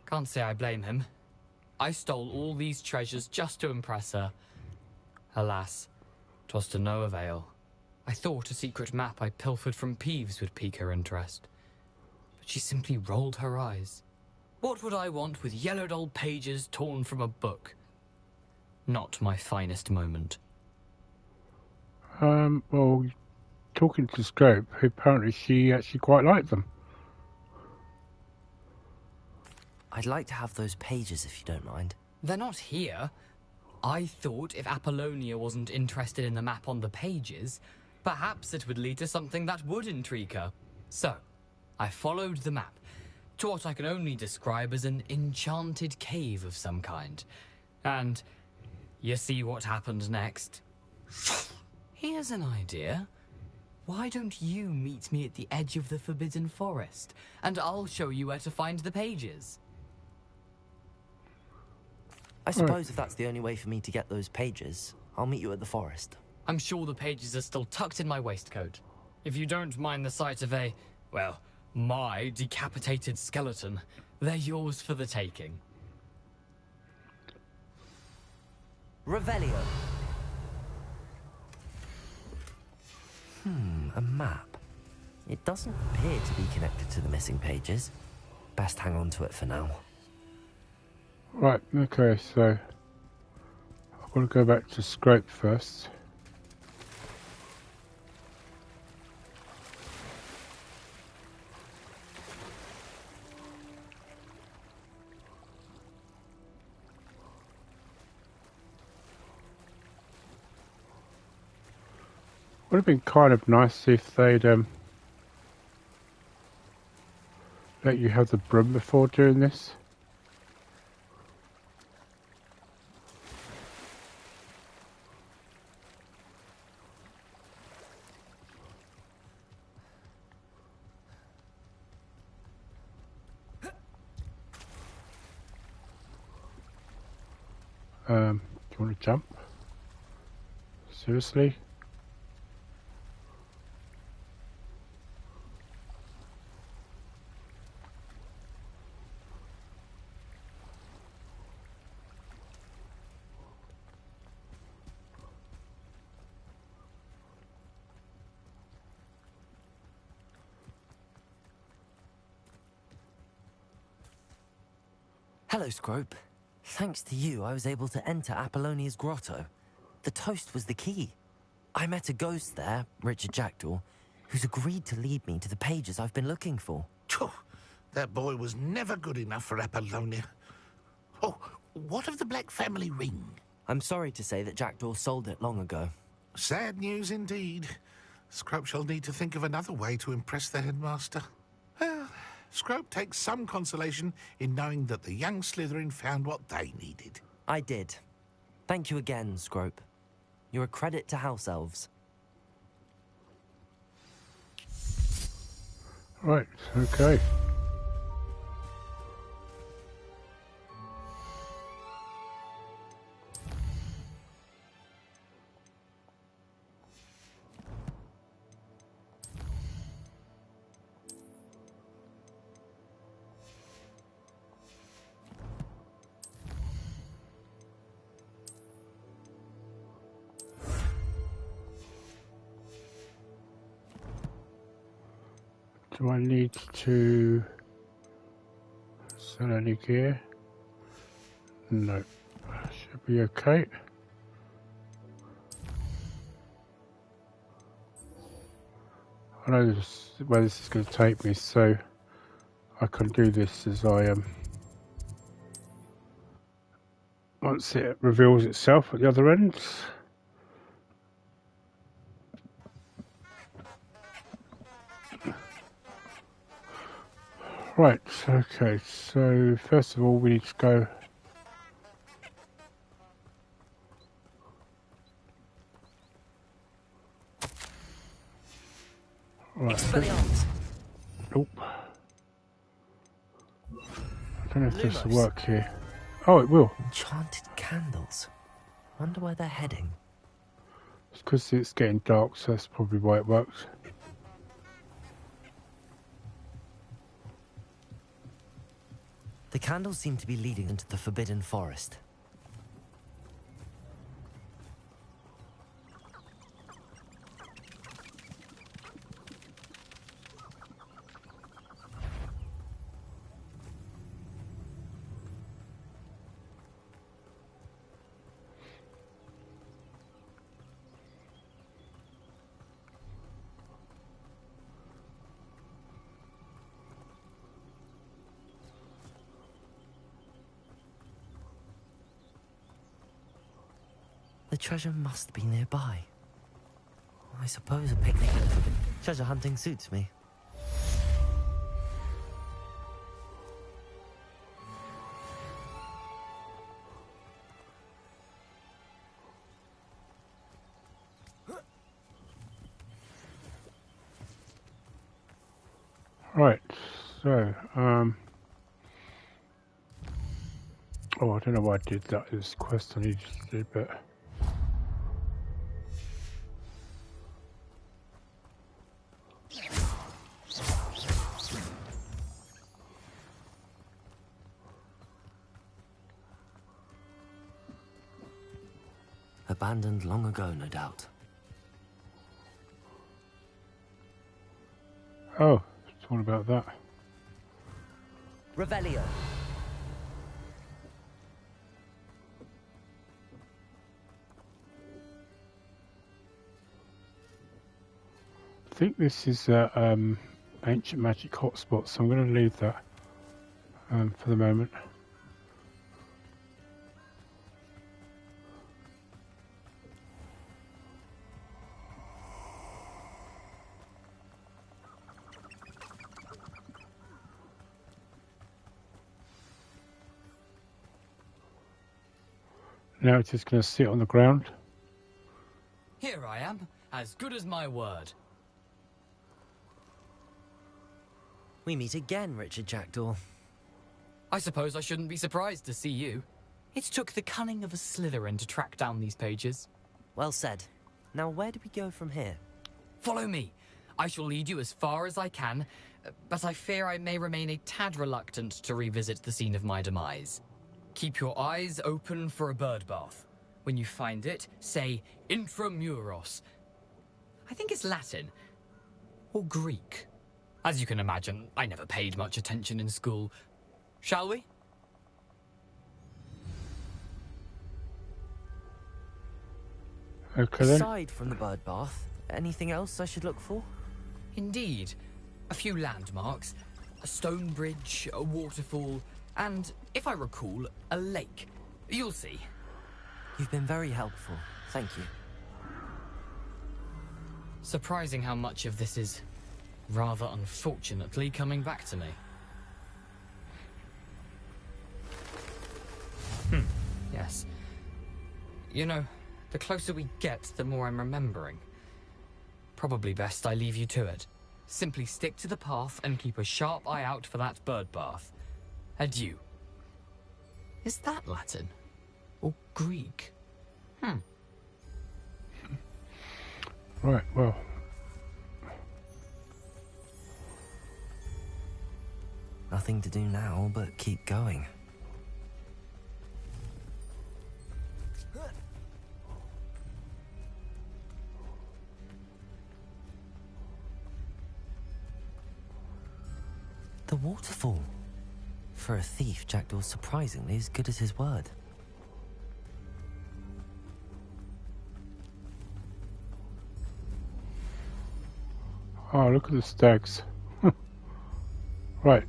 Can't say I blame him. I stole all these treasures just to impress her. Alas, 'twas to no avail. I thought a secret map I pilfered from Peeves would pique her interest. But she simply rolled her eyes. What would I want with yellowed old pages torn from a book? Not my finest moment. Well, talking to Scope, apparently she actually quite liked them. I'd like to have those pages if you don't mind. They're not here. I thought if Apollonia wasn't interested in the map on the pages, perhaps it would lead to something that would intrigue her. So, I followed the map to what I can only describe as an enchanted cave of some kind. And you see what happened next? Here's an idea. Why don't you meet me at the edge of the Forbidden Forest, and I'll show you where to find the pages? I suppose if that's the only way for me to get those pages, I'll meet you at the forest. I'm sure the pages are still tucked in my waistcoat. If you don't mind the sight of a, well, my decapitated skeleton, they're yours for the taking. Revelio. A map. It doesn't appear to be connected to the missing pages. Best hang on to it for now. Right, okay, so I've got to go back to Scrope first. Would have been kind of nice if they'd let you have the broom before doing this. Do you want to jump? Seriously? Hello, Scrope. Thanks to you, I was able to enter Apollonia's grotto. The toast was the key. I met a ghost there, Richard Jackdaw, who's agreed to lead me to the pages I've been looking for. That boy was never good enough for Apollonia. Oh, what of the Black family ring? I'm sorry to say that Jackdaw sold it long ago. Sad news indeed. Scrope shall need to think of another way to impress the headmaster. Well, Scrope takes some consolation in knowing that the young Slytherin found what they needed. I did. Thank you again, Scrope. You're a credit to house elves. Right, okay. Do I need to sell any gear? No. Should be okay. I know where this is going to take me, so I can do this as I am. Once it reveals itself at the other end. Right, okay, so first of all we need to go. Right. Nope. I don't know if this will work here. Oh, it will. Enchanted candles. Wonder where they're heading. It's because it's getting dark, so that's probably why it works. The candles seem to be leading into the Forbidden Forest. The treasure must be nearby. I suppose a picnic at the Forbidden... Treasure hunting suits me. Right, so, oh, I don't know why I did that. It's a quest I needed to do, but... Abandoned long ago, no doubt. Oh, it's all about that. Revelio. I think this is ancient magic hotspot, so I'm going to leave that for the moment. Now it's just going to sit on the ground. Here I am, as good as my word. We meet again, Richard Jackdaw. I suppose I shouldn't be surprised to see you. It took the cunning of a Slytherin to track down these pages. Well said. Now where do we go from here? Follow me. I shall lead you as far as I can, but I fear I may remain a tad reluctant to revisit the scene of my demise. Keep your eyes open for a bird bath. When you find it, say intramuros. I think it's Latin. Or Greek. As you can imagine, I never paid much attention in school. Shall we? Okay then. Aside from the bird bath, anything else I should look for? Indeed. A few landmarks. A stone bridge, a waterfall, and, if I recall, a lake. You'll see. You've been very helpful. Thank you. Surprising how much of this is, rather unfortunately, coming back to me. Yes. You know, the closer we get, the more I'm remembering. Probably best I leave you to it. Simply stick to the path and keep a sharp eye out for that bird bath. Adieu. Is that Latin? Or Greek? Right, well. Nothing to do now but keep going. The waterfall. For a thief, Jackdaw's surprisingly as good as his word. Oh, look at the stags. Right.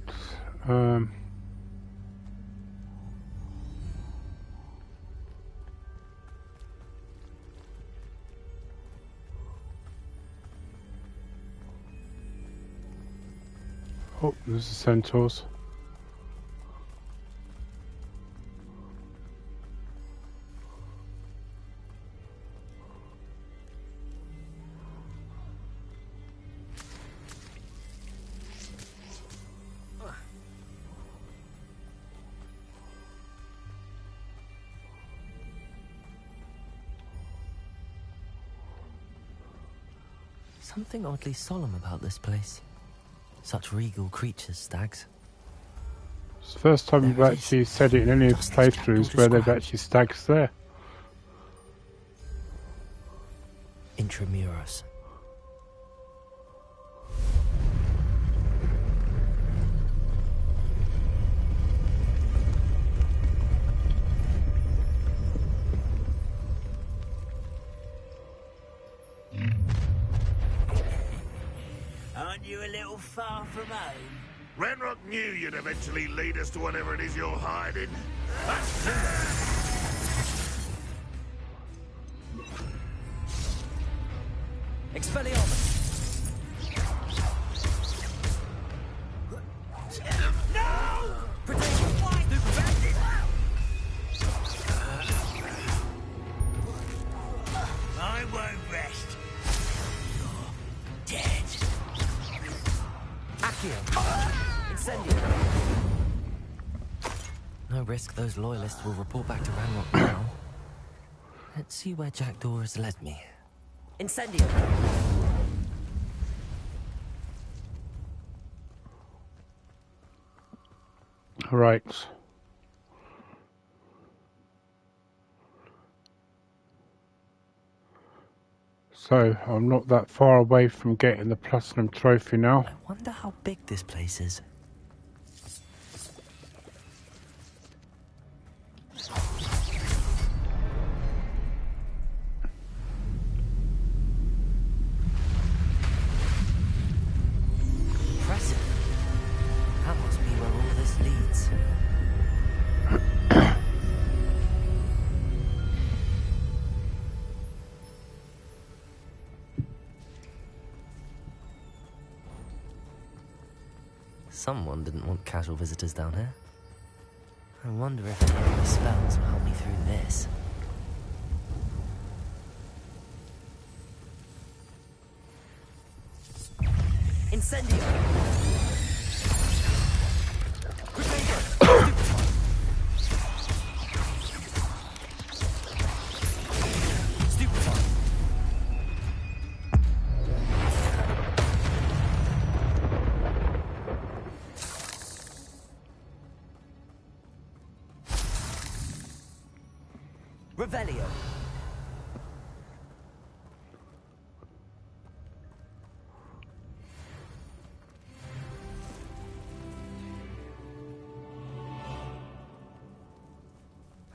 Oh, there's the centaurs. something oddly solemn about this place. Such regal creatures, stags. It's the first time we've actually said it in any of the playthroughs where they've actually stags there. Intramuros. Aren't you a little far from home? Renrock knew you'd eventually lead us to whatever it is you're hiding. Expelliarmus! No! I won't rest. You're dead. Accio! Incendio! No risk those loyalists will report back to Ranrock now. Let's see where Jackdaw has led me. Incendio! Right. So, I'm not that far away from getting the Platinum Trophy now. I wonder how big this place is. Impressive. That must be where all this leads. Someone didn't want casual visitors down here. I wonder if any of my spells will help me through this. Incendio! Revelio.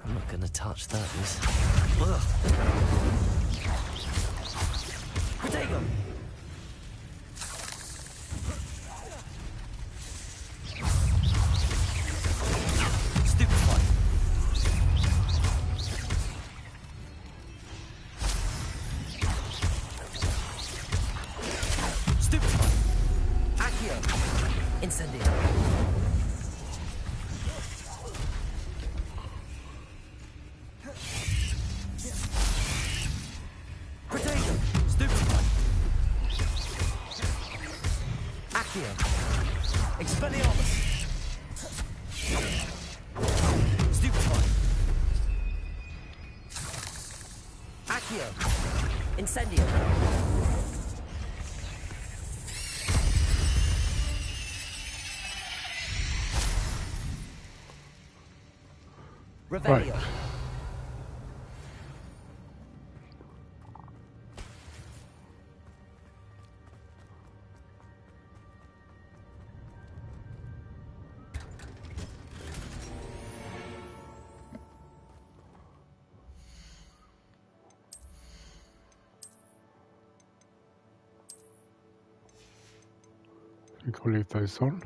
I'm not gonna touch those. Ugh. Protego. Incendio. Protego. Stupefy. Accio. Expelliarmus. Stupefy. Accio. Incendio. Revelio. Right. I think I'll leave those on.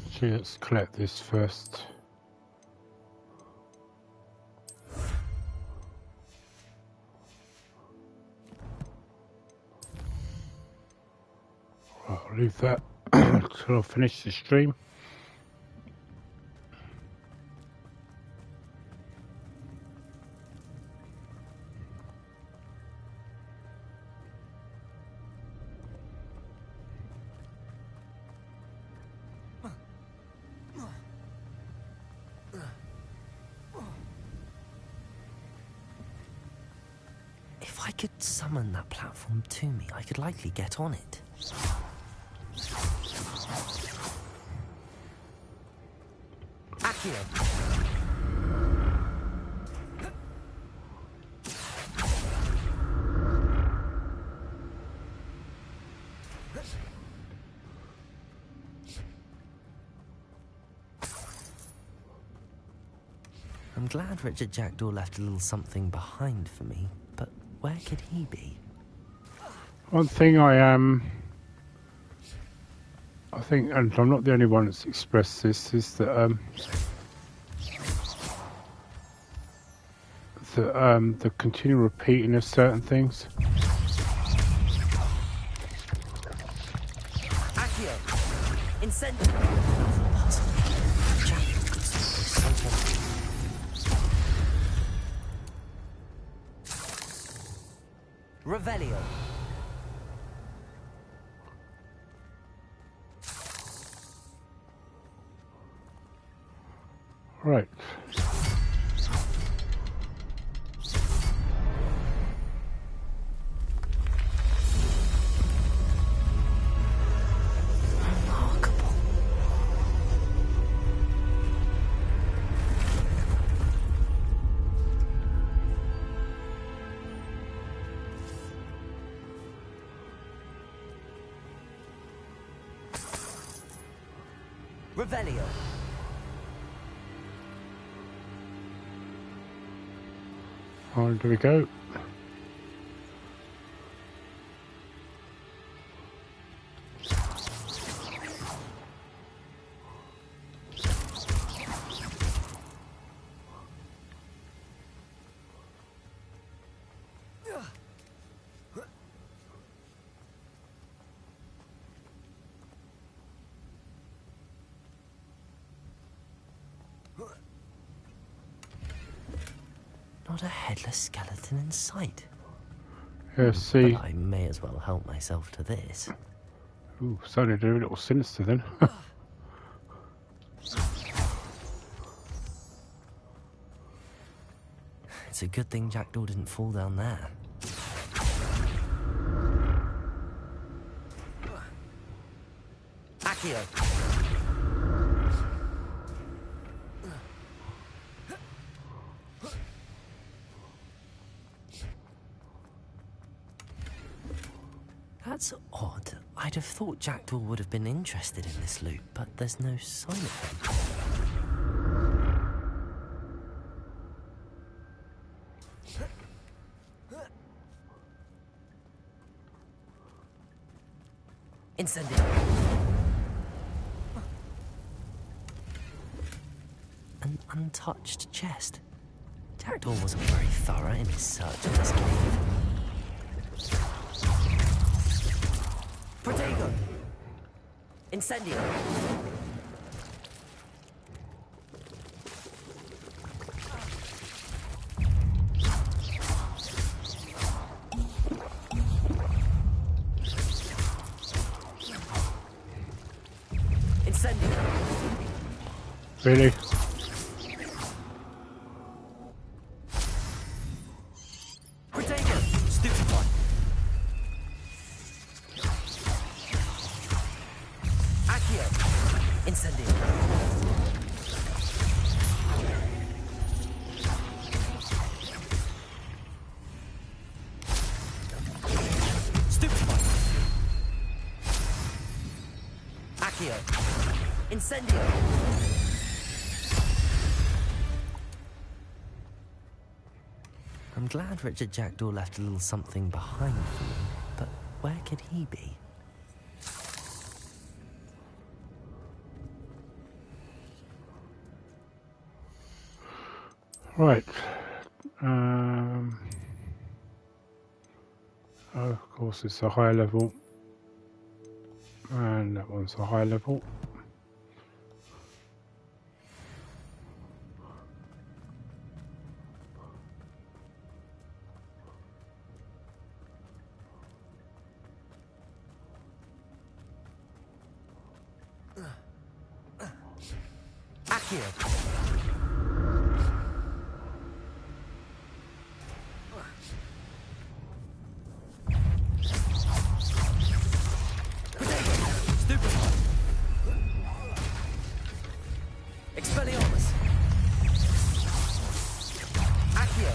Actually, let's collect this first. Right, I'll leave that until I finish the stream. I could summon that platform to me, I could likely get on it. Accio. I'm glad Richard Jackdaw left a little something behind for me, but where could he be? One thing I think, and I'm not the only one that's expressed this, is that the continual repeating of certain things. Accio! Incendio! Revelio. Right. Remarkable. Revelio. On do we go? Not a headless skeleton in sight. Yeah, see. But I may as well help myself to this. Ooh, starting to do a little sinister then. It's a good thing Jackdaw didn't fall down there. Accio! That's odd. I'd have thought Jackdaw would have been interested in this loot, but there's no sign of him. Incendio. An untouched chest. Jackdaw wasn't very thorough in his search of this cave. Protego! Incendio! Incendio! Really? Protego! Stupefy! Accio! Incendio! Stupefy! Accio! Incendio! I'm glad Richard Jackdaw left a little something behind for me, but where could he be? Right. Oh, of course, it's a high level. And that one's a high level. Accio! Expelliarmus! Accio!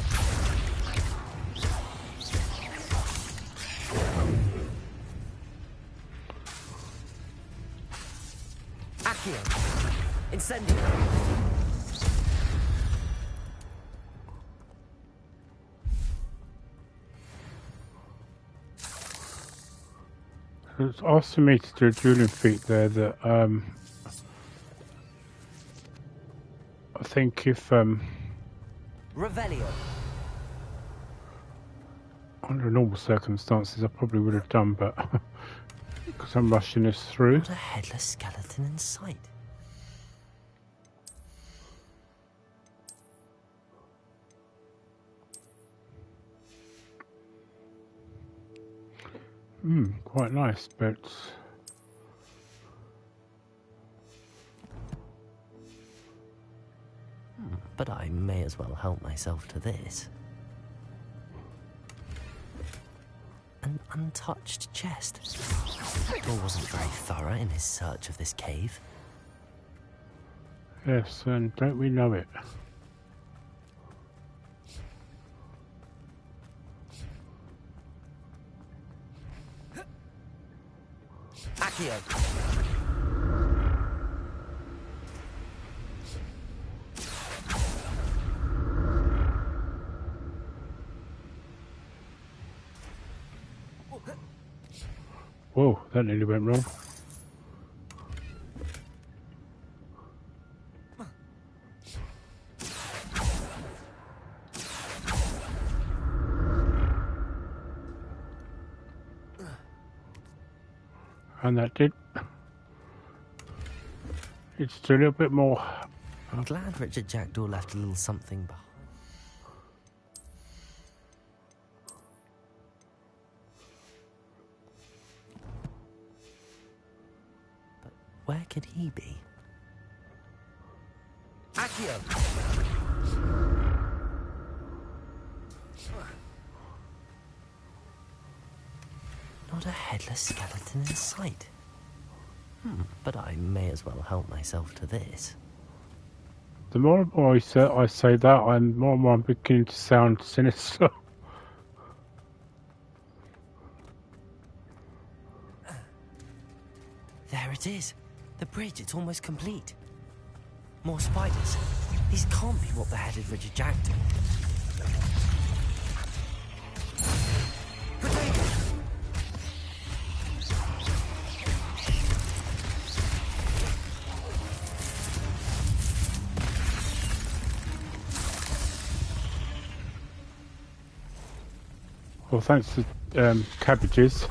Accio! Incendio! It's asking me to do a dueling feat there that I think if Revelio! under normal circumstances I probably would have done, but because I'm rushing this through. Not a headless skeleton in sight. Quite nice, but But I may as well help myself to this. An untouched chest. Door wasn't very thorough in his search of this cave. yes, and don't we know it? Accio! Whoa, that nearly went wrong. And that did. It's a little bit more. I'm glad Richard Jackdaw left a little something behind. But where could he be? Accio! Not a headless skeleton in sight. But I may as well help myself to this. The more and more I say that, I'm more and more I'm beginning to sound sinister. There it is. The bridge, it's almost complete. More spiders. These can't be what beheaded Richard Jackdaw. Well, thanks to cabbages.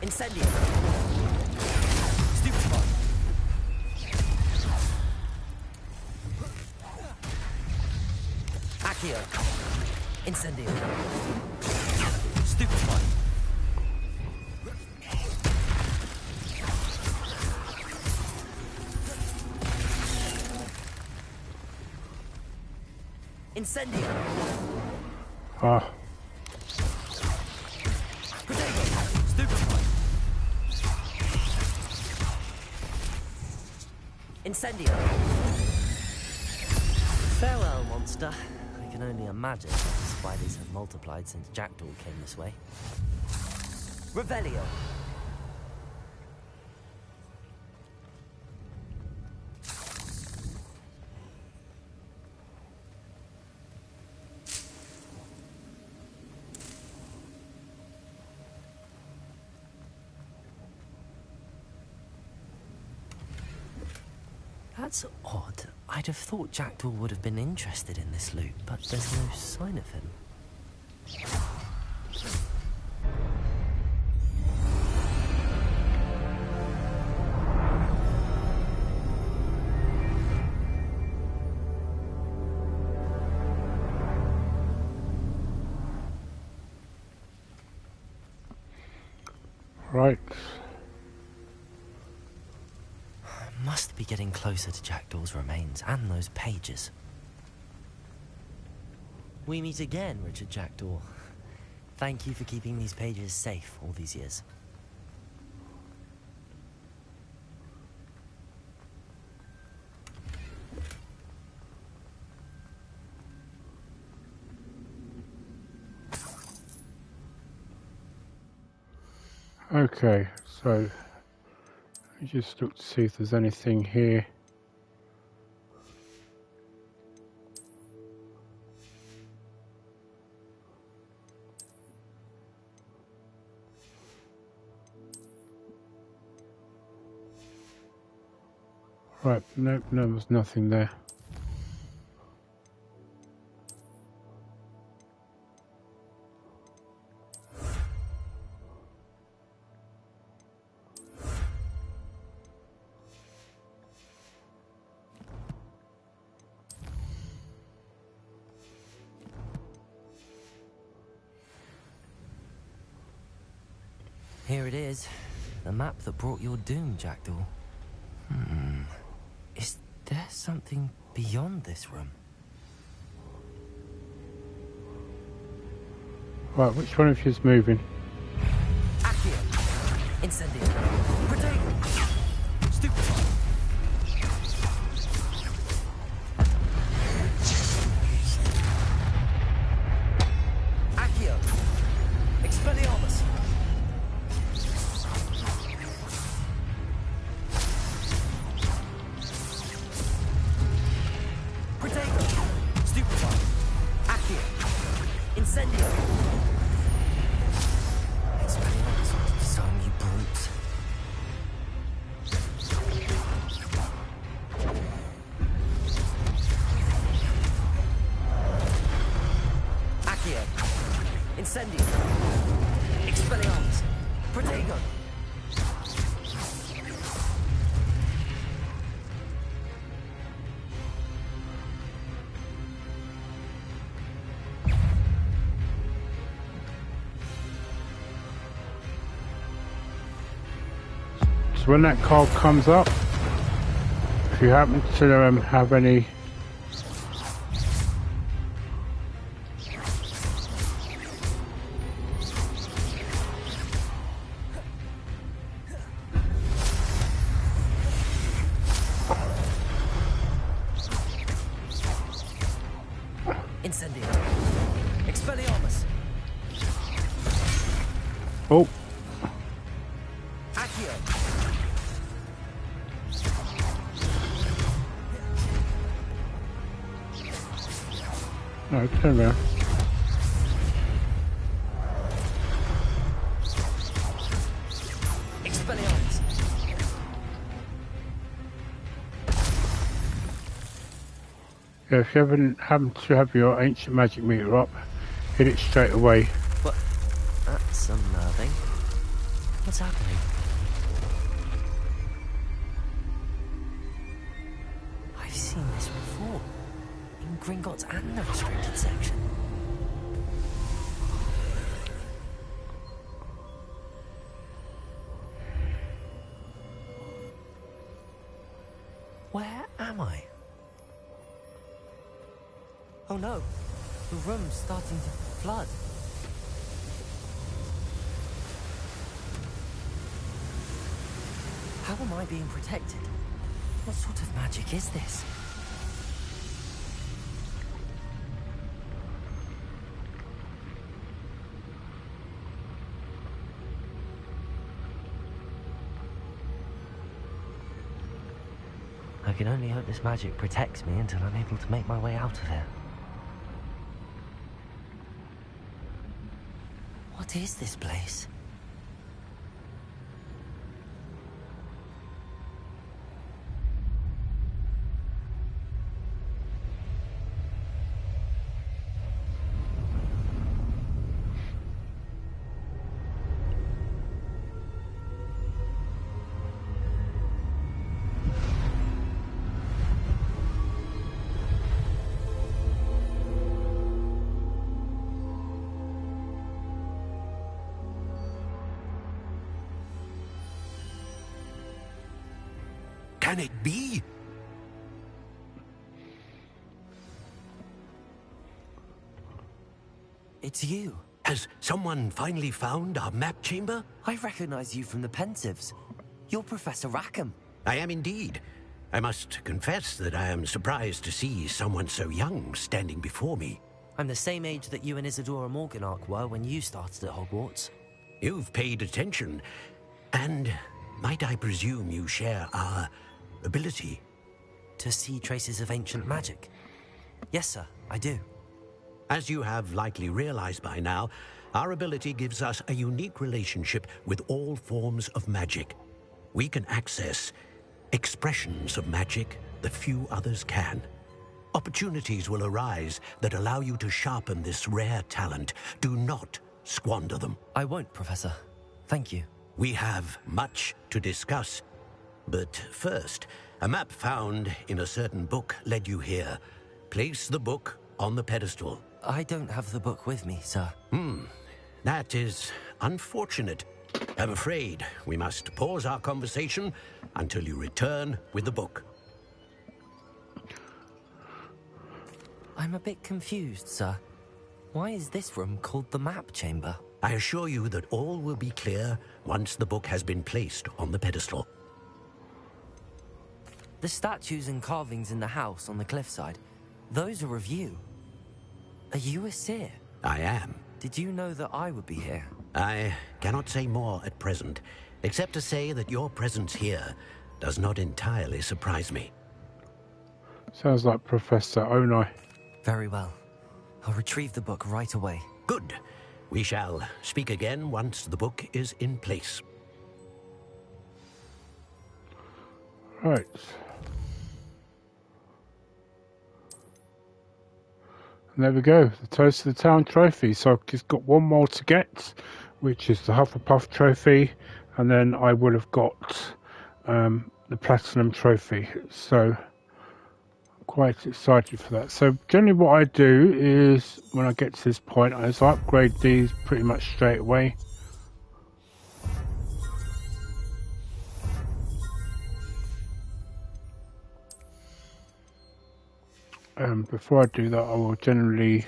Incendio! Stupefy! Accio! Incendio! Stupefy! Incendio! Ah. Incendio! Farewell, monster. I can only imagine that the spiders have multiplied since Jackdaw came this way. Revelio! That's odd. I'd have thought Jackdaw would have been interested in this loot, but there's no sign of him. Right. Must be getting closer to Jackdaw's remains and those pages. We meet again, Richard Jackdaw. Thank you for keeping these pages safe all these years. Okay, so let me just look to see if there's anything here. Right, nope, no, there's nothing there. Here it is, the map that brought your doom, Jackdaw. Is there something beyond this room? Right, which one of you is moving? Accio! Incendio! Protego! Stupefy! Accio! Expelliarmus! Protego! Stupefy! Accio! Incendio! Expelliarmus, disarm you brutes. Accio! Incendio! Expelliarmus! Protego! So when that card comes up, if you happen to have any Incendio! Expelliarmus! oh, Accio! no, turn around. Expelliarmus! Yeah, if you happen to have your ancient magic meter up, hit it straight away. What? That's unnerving. What's happening? I've seen this before. In Gringotts and the restricted section. Where am I? Oh no, the room's starting to flood. How am I being protected? What sort of magic is this? I can only hope this magic protects me until I'm able to make my way out of here. What is this place? Can it be? it's you. Has someone finally found our map chamber? I recognize you from the Pensieves. You're Professor Rackham. I am indeed. I must confess that I am surprised to see someone so young standing before me. I'm the same age that you and Isadora Morganach were when you started at Hogwarts. You've paid attention, and might I presume you share our ability? To see traces of ancient magic? Yes, sir, I do. As you have likely realized by now, our ability gives us a unique relationship with all forms of magic. We can access expressions of magic that few others can. Opportunities will arise that allow you to sharpen this rare talent. Do not squander them. I won't, Professor. Thank you. We have much to discuss. But first, a map found in a certain book led you here. Place the book on the pedestal. I don't have the book with me, sir. That is unfortunate. I'm afraid we must pause our conversation until you return with the book. I'm a bit confused, sir. Why is this room called the map chamber? I assure you that all will be clear once the book has been placed on the pedestal. The statues and carvings in the house on the cliffside, those are of you. Are you a seer? I am. Did you know that I would be here? I cannot say more at present, except to say that your presence here does not entirely surprise me. Sounds like Professor Onai. Very well. I'll retrieve the book right away. Good. We shall speak again once the book is in place. Right. And there we go, the Toast of the Town trophy. So I've just got one more to get, which is the Hufflepuff trophy, and then I would have got the Platinum trophy. So I'm quite excited for that. So generally what I do is, when I get to this point, I upgrade these pretty much straight away. Before I do that, I will generally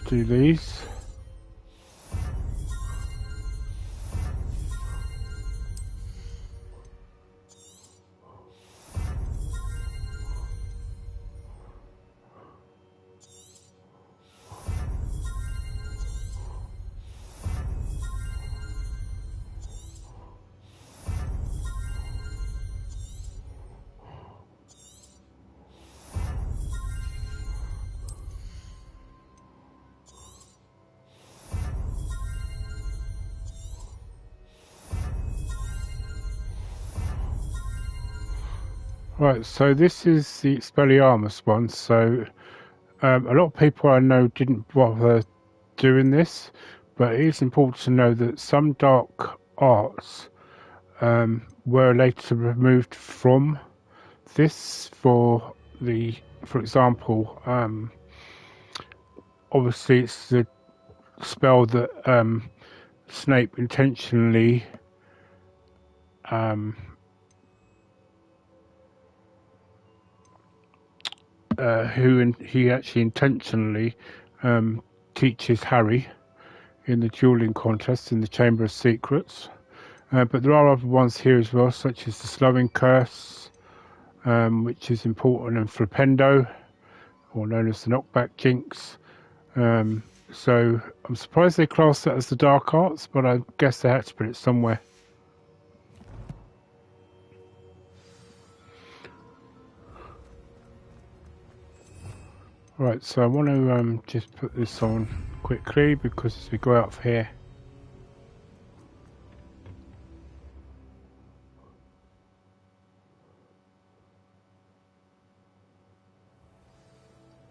do these. Right, so this is the Expelliarmus one. So a lot of people I know didn't bother doing this, but it is important to know that some dark arts were later removed from this. For example, obviously it's the spell that Snape intentionally he actually intentionally teaches Harry in the dueling contest in the Chamber of Secrets. But there are other ones here as well, such as the Slowing Curse, which is important in Flipendo, or known as the Knockback Jinx. So I'm surprised they class that as the Dark Arts, but I guess they had to put it somewhere. Right, so I want to just put this on quickly, because as we go out of here,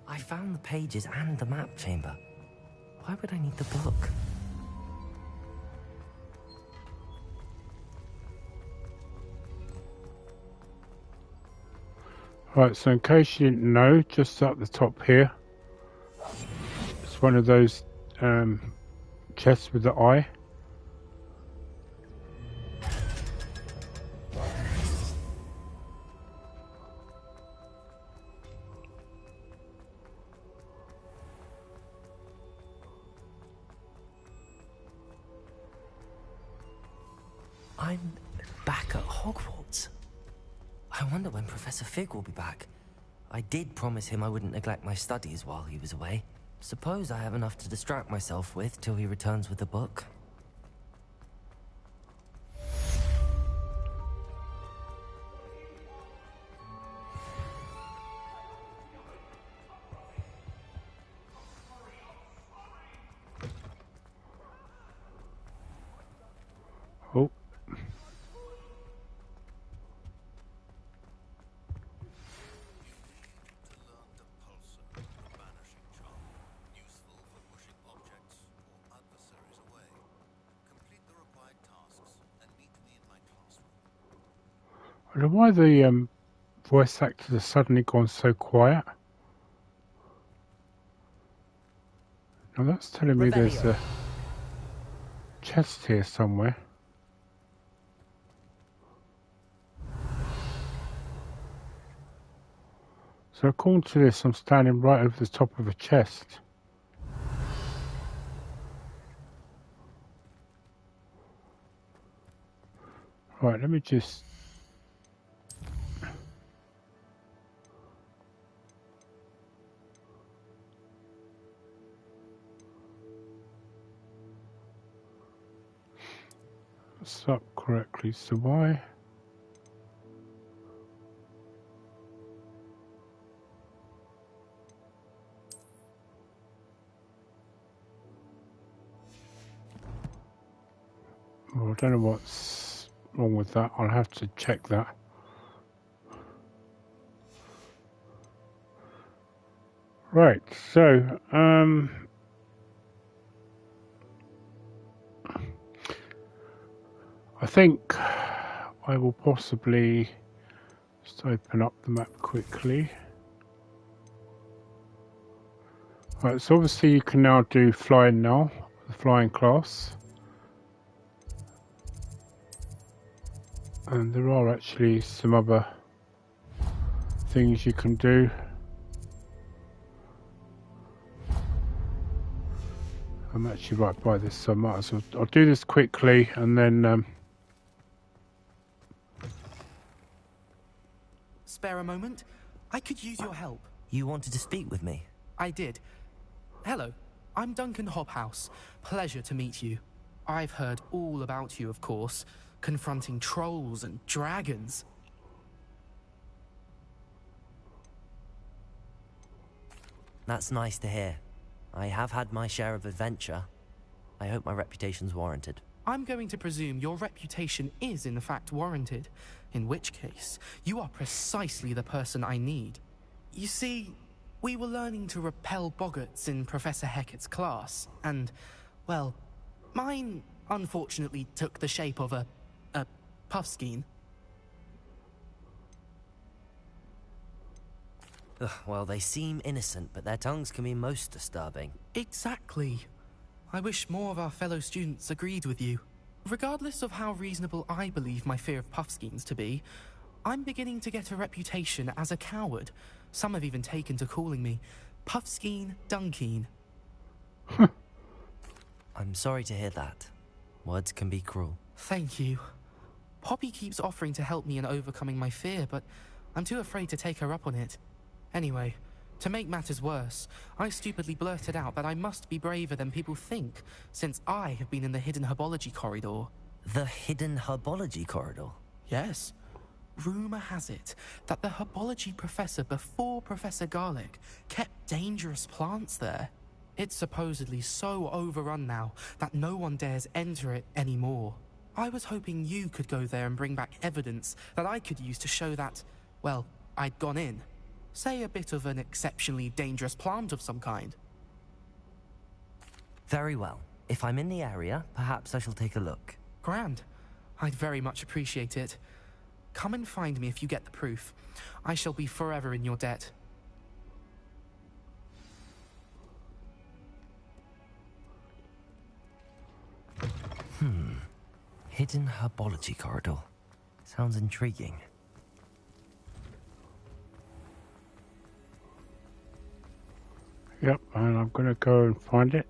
I found the pages and the map chamber. Why would I need the book? right, so in case you didn't know, just up the top here, it's one of those chests with the eye. I'm back at Hogwarts. I wonder when Professor Fig will be back. I did promise him I wouldn't neglect my studies while he was away. Suppose I have enough to distract myself with till he returns with a book. Oh. I don't know why the voice actors have suddenly gone so quiet. Now that's telling me there's a chest here somewhere. So according to this, I'm standing right over the top of a chest. Right, let me just... That's up correctly, so why? Well, I don't know what's wrong with that. I'll have to check that. Right, so I think I will possibly just open up the map quickly. Right, so obviously you can now do flying now, the flying class. And there are actually some other things you can do. I'm actually right by this, so I might as well. I'll do this quickly and then. Spare a moment? I could use your help. You wanted to speak with me? I did. Hello, I'm Duncan Hobhouse. Pleasure to meet you. I've heard all about you, of course, confronting trolls and dragons. That's nice to hear. I have had my share of adventure. I hope my reputation's warranted. I'm going to presume your reputation is in fact warranted, in which case, you are precisely the person I need. You see, we were learning to repel boggarts in Professor Hecat's class, and, well, mine unfortunately took the shape of a puffskein. Ugh, well, they seem innocent, but their tongues can be most disturbing. Exactly. I wish more of our fellow students agreed with you. Regardless of how reasonable I believe my fear of puffskeins to be, I'm beginning to get a reputation as a coward. Some have even taken to calling me Puffskein Dunkeen. I'm sorry to hear that. Words can be cruel. Thank you. Poppy keeps offering to help me in overcoming my fear, but I'm too afraid to take her up on it. Anyway, to make matters worse, I stupidly blurted out that I must be braver than people think, since I have been in the hidden herbology corridor. The hidden herbology corridor? Yes. Rumor has it that the herbology professor before Professor Garlic kept dangerous plants there. It's supposedly so overrun now that no one dares enter it anymore. I was hoping you could go there and bring back evidence that I could use to show that, well, I'd gone in. Say a bit of an exceptionally dangerous plant of some kind. Very well. If I'm in the area, perhaps I shall take a look. Grand. I'd very much appreciate it. Come and find me if you get the proof. I shall be forever in your debt. Hidden herbology corridor. Sounds intriguing. Yep, and I'm going to go and find it.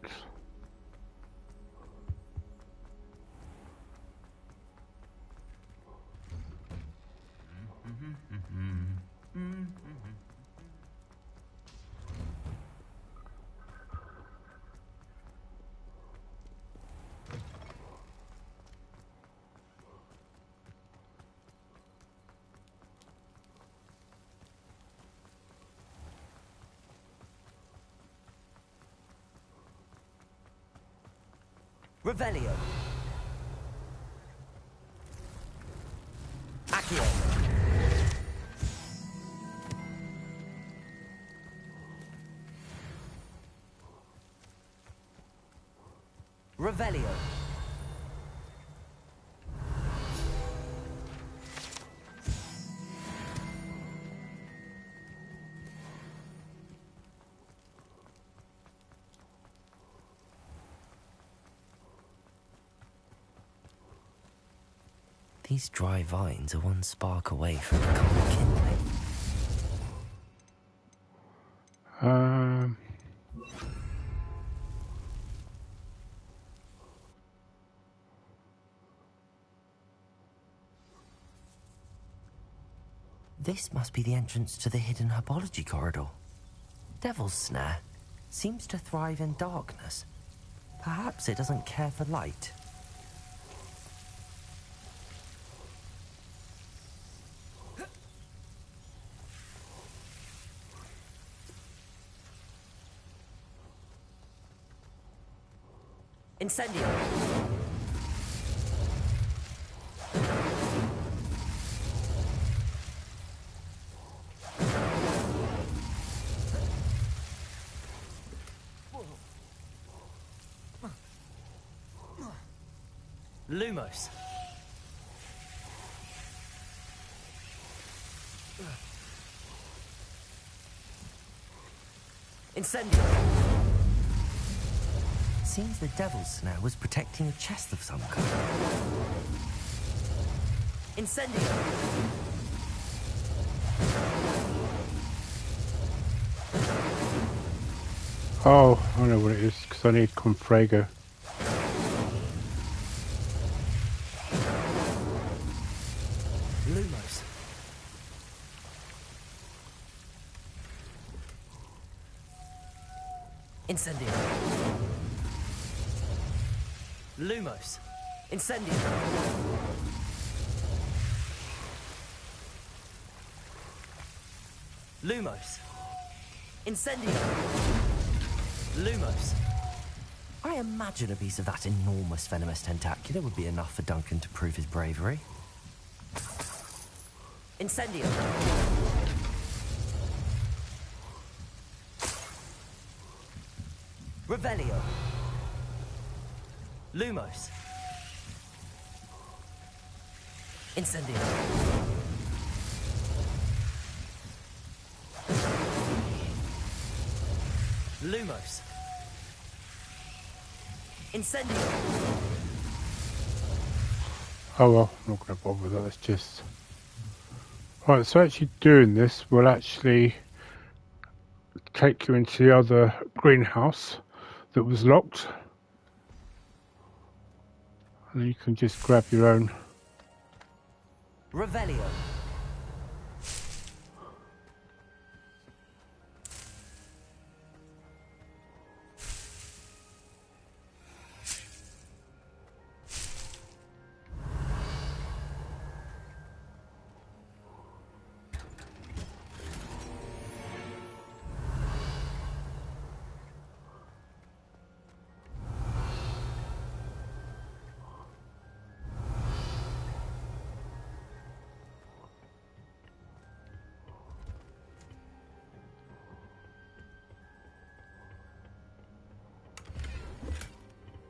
Revelio. Accio. Revelio. These dry vines are one spark away from becoming kindling. This must be the entrance to the hidden herbology corridor. Devil's Snare seems to thrive in darkness. Perhaps it doesn't care for light. Incendio. Lumos. Incendio. Seems the Devil's Snare was protecting a chest of some kind. Incendio. Oh, I know what it is, because I need Confrago. Lumos. Incendio. Lumos. Incendio. Lumos. Incendio. Lumos. I imagine a piece of that enormous venomous tentacular would be enough for Duncan to prove his bravery. Incendio. Revelio. Lumos. Incendio. Lumos. Incendio. Oh well, I'm not going to bother with that, let's just... Right, so actually doing this will actually take you into the other greenhouse that was locked. And you can just grab your own. Revelio.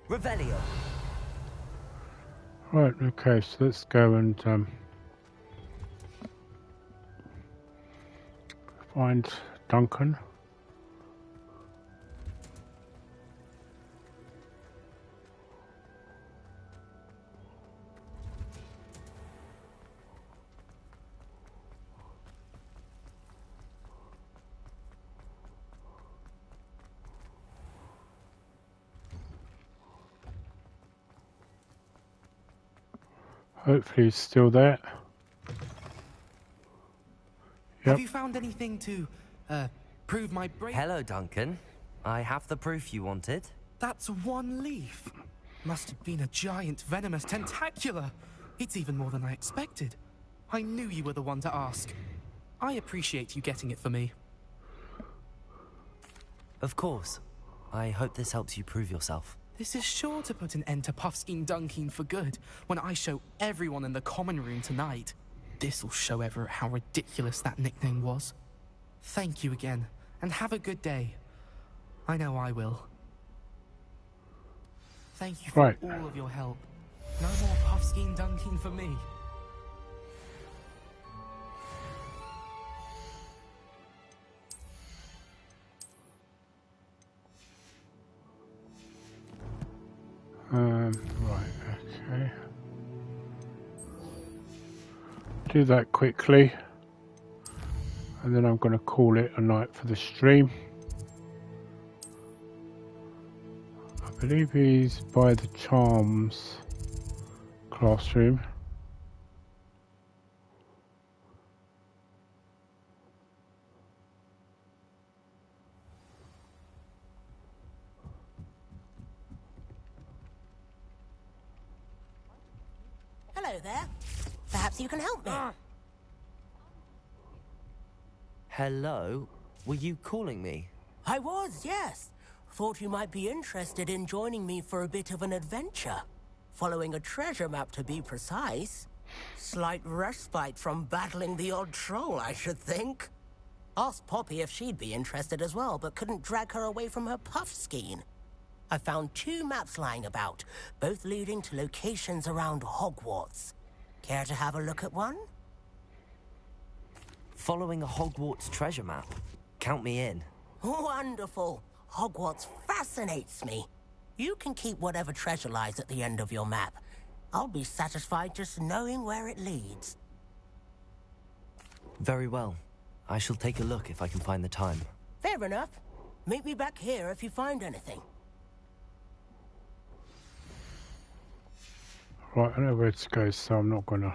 Revelio. Right, okay, so let's go and find Duncan. Hopefully he's still there. Have you found anything to, prove my Hello, Duncan. I have the proof you wanted. That's one leaf. Must have been a giant venomous tentacula. It's even more than I expected. I knew you were the one to ask. I appreciate you getting it for me. Of course. I hope this helps you prove yourself. This is sure to put an end to Puffskein Dunking for good when I show everyone in the common room tonight. This'll show Everett how ridiculous that nickname was. Thank you again, and have a good day. I know I will. Thank you for all of your help. No more Puffskein Dunking for me. Right, okay. Do that quickly, and then I'm going to call it a night for the stream. I believe he's by the Charms classroom. Hello there. Perhaps you can help me. Hello? Were you calling me? I was, yes. Thought you might be interested in joining me for a bit of an adventure. Following a treasure map, to be precise. Slight respite from battling the odd troll, I should think. Asked Poppy if she'd be interested as well, but couldn't drag her away from her Puffskein. I found 2 maps lying about, both leading to locations around Hogwarts. Care to have a look at one? Following a Hogwarts treasure map. Count me in. Wonderful. Hogwarts fascinates me. You can keep whatever treasure lies at the end of your map. I'll be satisfied just knowing where it leads. Very well. I shall take a look if I can find the time. Fair enough. Meet me back here if you find anything. Right, I know where to go, so I'm not gonna.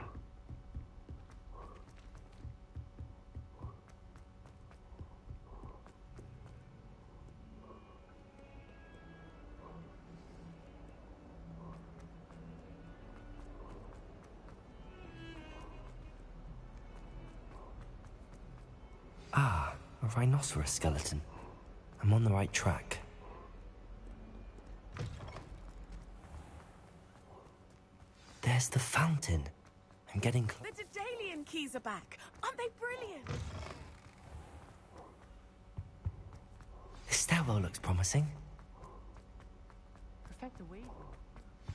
Ah, a rhinoceros skeleton. I'm on the right track. There's the fountain. I'm getting close. The Daedalian keys are back. Aren't they brilliant? This stairwell looks promising.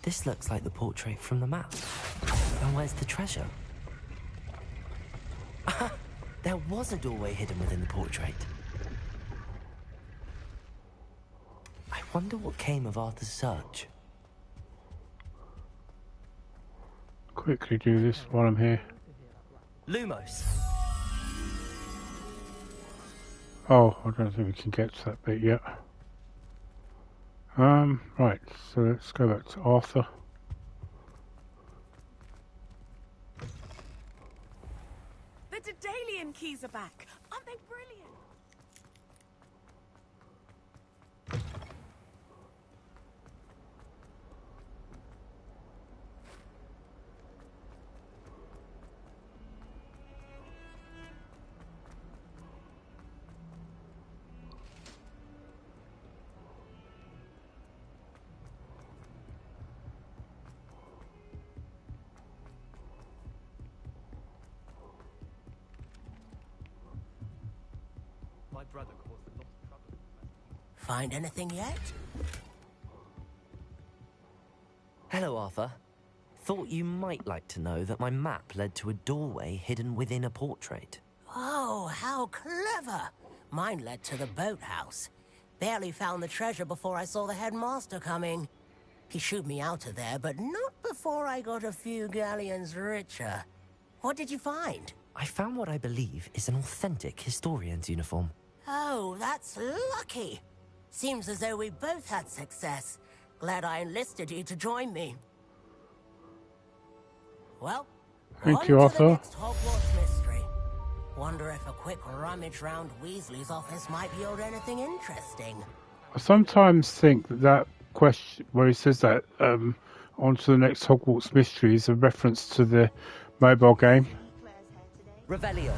This looks like the portrait from the map. And where's the treasure? Ah, there was a doorway hidden within the portrait. I wonder what came of Arthur's search. Quickly do this while I'm here. Lumos. Oh, I don't think we can get to that bit yet. Right, so let's go back to Arthur. The Daedalian keys are back. Aren't they brilliant? My brother caused a lot of trouble. Find anything yet? Hello, Arthur. Thought you might like to know that my map led to a doorway hidden within a portrait. Oh, how clever! Mine led to the boathouse. Barely found the treasure before I saw the headmaster coming. He shooed me out of there, but not before I got a few galleons richer. What did you find? I found what I believe is an authentic historian's uniform. Oh, that's lucky. Seems as though we both had success. Glad I enlisted you to join me. Well, thank you, on to Arthur. the next Hogwarts mystery. Wonder if a quick rummage round Weasley's office might yield anything interesting. I sometimes think that question where he says that on to the next Hogwarts mystery is a reference to the mobile game. Revelio.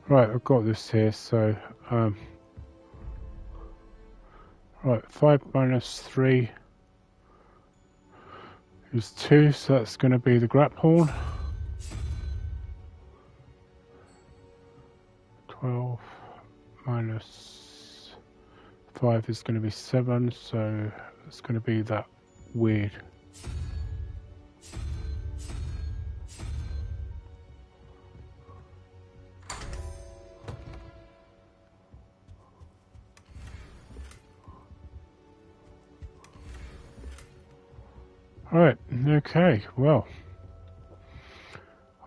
Right, I've got this here, so right, 5 minus 3 is 2, so that's going to be the grapple. 12 minus 5 is going to be 7, so it's going to be that weird. Right, okay, well,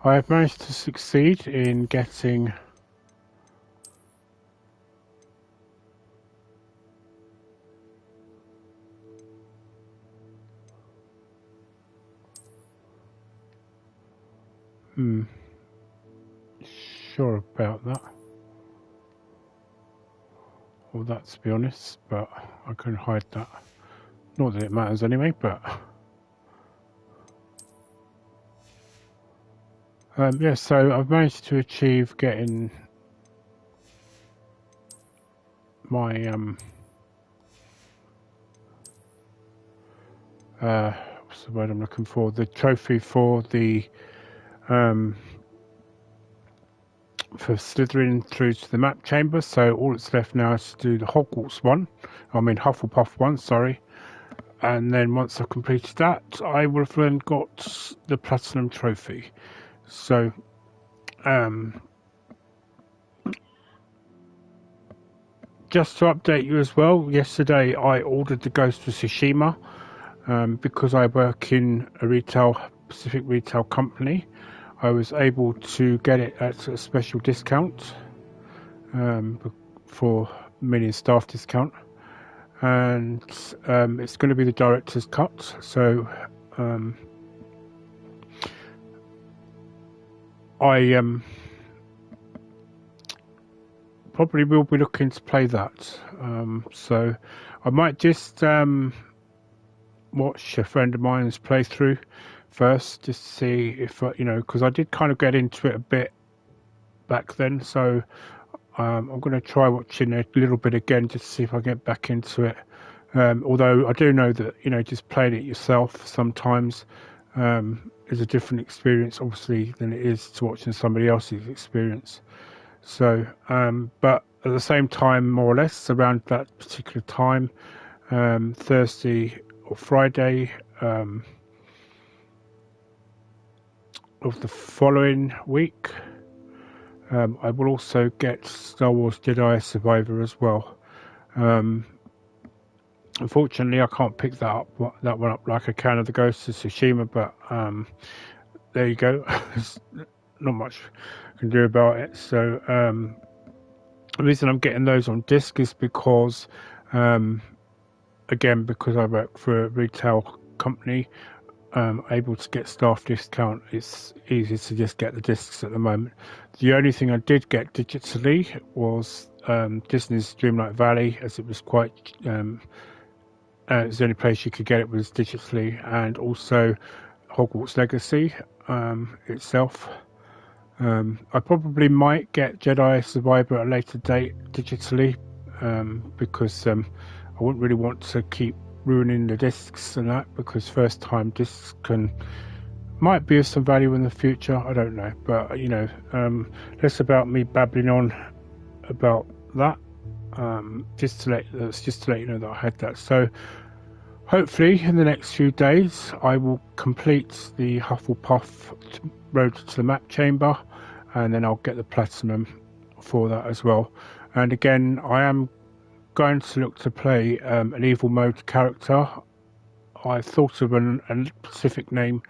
I have managed to succeed in getting sure about that. Well, that, to be honest, but I can hide that. Not that it matters anyway, but yeah, so I've managed to achieve getting my what's the word I'm looking for? The trophy for the for Slytherin through to the map chamber. So all that's left now is to do the Hogwarts one. I mean Hufflepuff one, sorry. And then once I've completed that, I will have then got the platinum trophy. So just to update you as well, yesterday I ordered the Ghost of Tsushima because I work in a specific retail company. I was able to get it at a special discount for mini staff discount, and it's going to be the director's cut. So I probably will be looking to play that. So I might just watch a friend of mine's playthrough first, just to see if because I did kind of get into it a bit back then. So I'm going to try watching a little bit again just to see if I get back into it. Although I do know that just playing it yourself sometimes is a different experience, obviously, than it is to watching somebody else's experience. So, but at the same time, more or less around that particular time, Thursday or Friday of the following week, I will also get Star Wars Jedi Survivor as well. Unfortunately, I can't pick that one up like I can of the Ghost of Tsushima, but there you go. There's not much I can do about it. So the reason I'm getting those on disc is because, again, because I work for a retail company, able to get staff discount. It's easy to just get the discs at the moment. The only thing I did get digitally was Disney's Dreamlight Valley, as it was quite it was the only place you could get it was digitally, and also Hogwarts Legacy itself. I probably might get Jedi Survivor at a later date digitally, because I wouldn't really want to keep ruining the discs and that, because first time discs might be of some value in the future. I don't know, but less about me babbling on about that. Just to let you know that I had that. So hopefully in the next few days I will complete the Hufflepuff Road to the Map Chamber, and then I'll get the platinum for that as well. And again, I am going to look to play an evil mode character. I thought of a specific name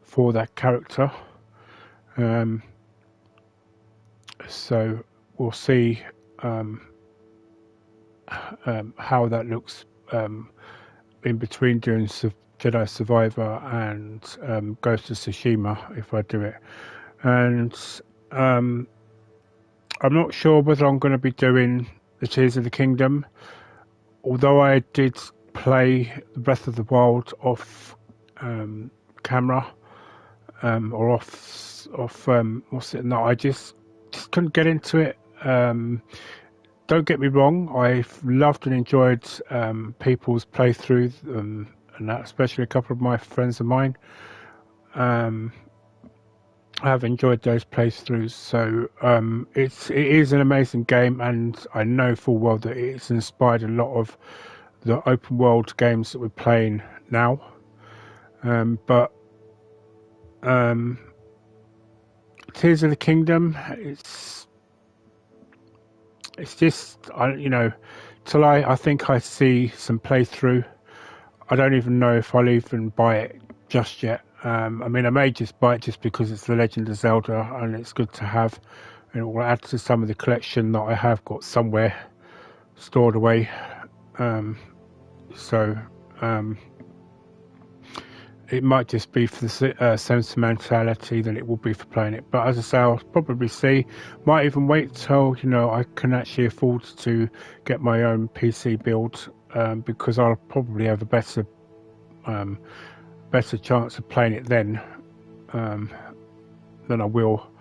for that character, so we'll see how that looks in between doing Jedi Survivor and Ghost of Tsushima if I do it. And I'm not sure whether I'm going to be doing the Tears of the Kingdom, although I did play Breath of the Wild off camera, or off what's it? No, I just just couldn't get into it. Don't get me wrong, I've loved and enjoyed people's playthroughs and that, especially a couple of my friends of mine. I have enjoyed those playthroughs, so it is an amazing game, and I know full well that it's inspired a lot of the open world games that we're playing now. But Tears of the Kingdom, it's just, till I think I see some playthrough, I don't even know if I'll even buy it just yet. I mean, I may just buy it just because it's The Legend of Zelda and it's good to have, and it will add to some of the collection that I have got somewhere stored away. It might just be for the sentimentality than it will be for playing it. But as I say, I'll probably see. Might even wait till I can actually afford to get my own PC build, because I'll probably have a better chance of playing it then than I will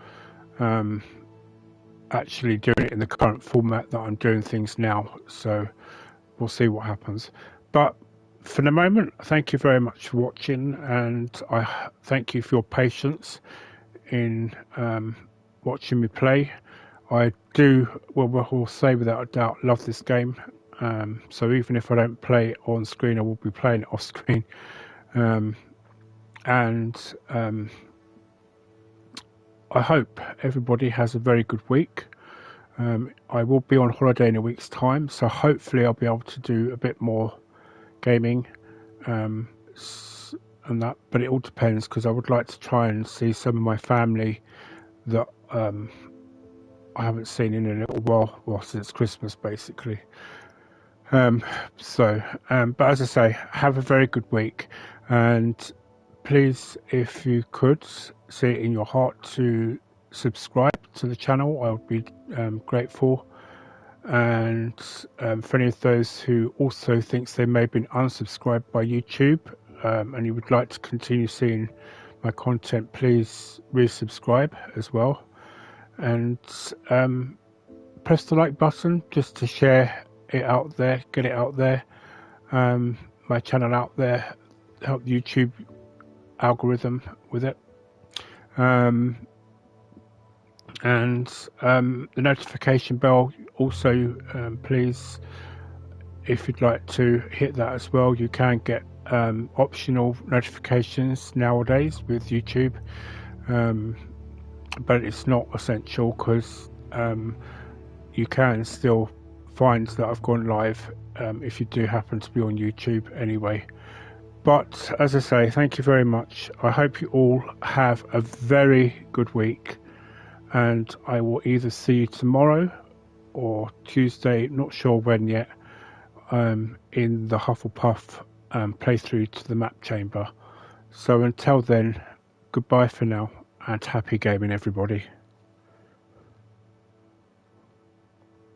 actually doing it in the current format that I'm doing things now. So we'll see what happens. But for the moment, thank you very much for watching, and I thank you for your patience in watching me play. I do, we'll say without a doubt, love this game. So even if I don't play it on screen, I will be playing it off screen. I hope everybody has a very good week. I will be on holiday in a week's time, so hopefully I'll be able to do a bit more gaming and that, but it all depends, because I would like to try and see some of my family that I haven't seen in a little while, since Christmas basically. But as I say, have a very good week, and please, if you could see it in your heart to subscribe to the channel, I would be grateful. And for any of those who also thinks they may have been unsubscribed by YouTube, and you would like to continue seeing my content, please resubscribe as well, and press the like button just to share it out there, get it out there, my channel out there, help the YouTube algorithm with it. And the notification bell also, please, if you'd like to hit that as well. You can get optional notifications nowadays with YouTube, but it's not essential, because you can still find that I've gone live if you do happen to be on YouTube anyway. But as I say, thank you very much. I hope you all have a very good week, and I will either see you tomorrow or Tuesday, not sure when yet, in the Hufflepuff playthrough to the map chamber. So until then, goodbye for now, and happy gaming everybody.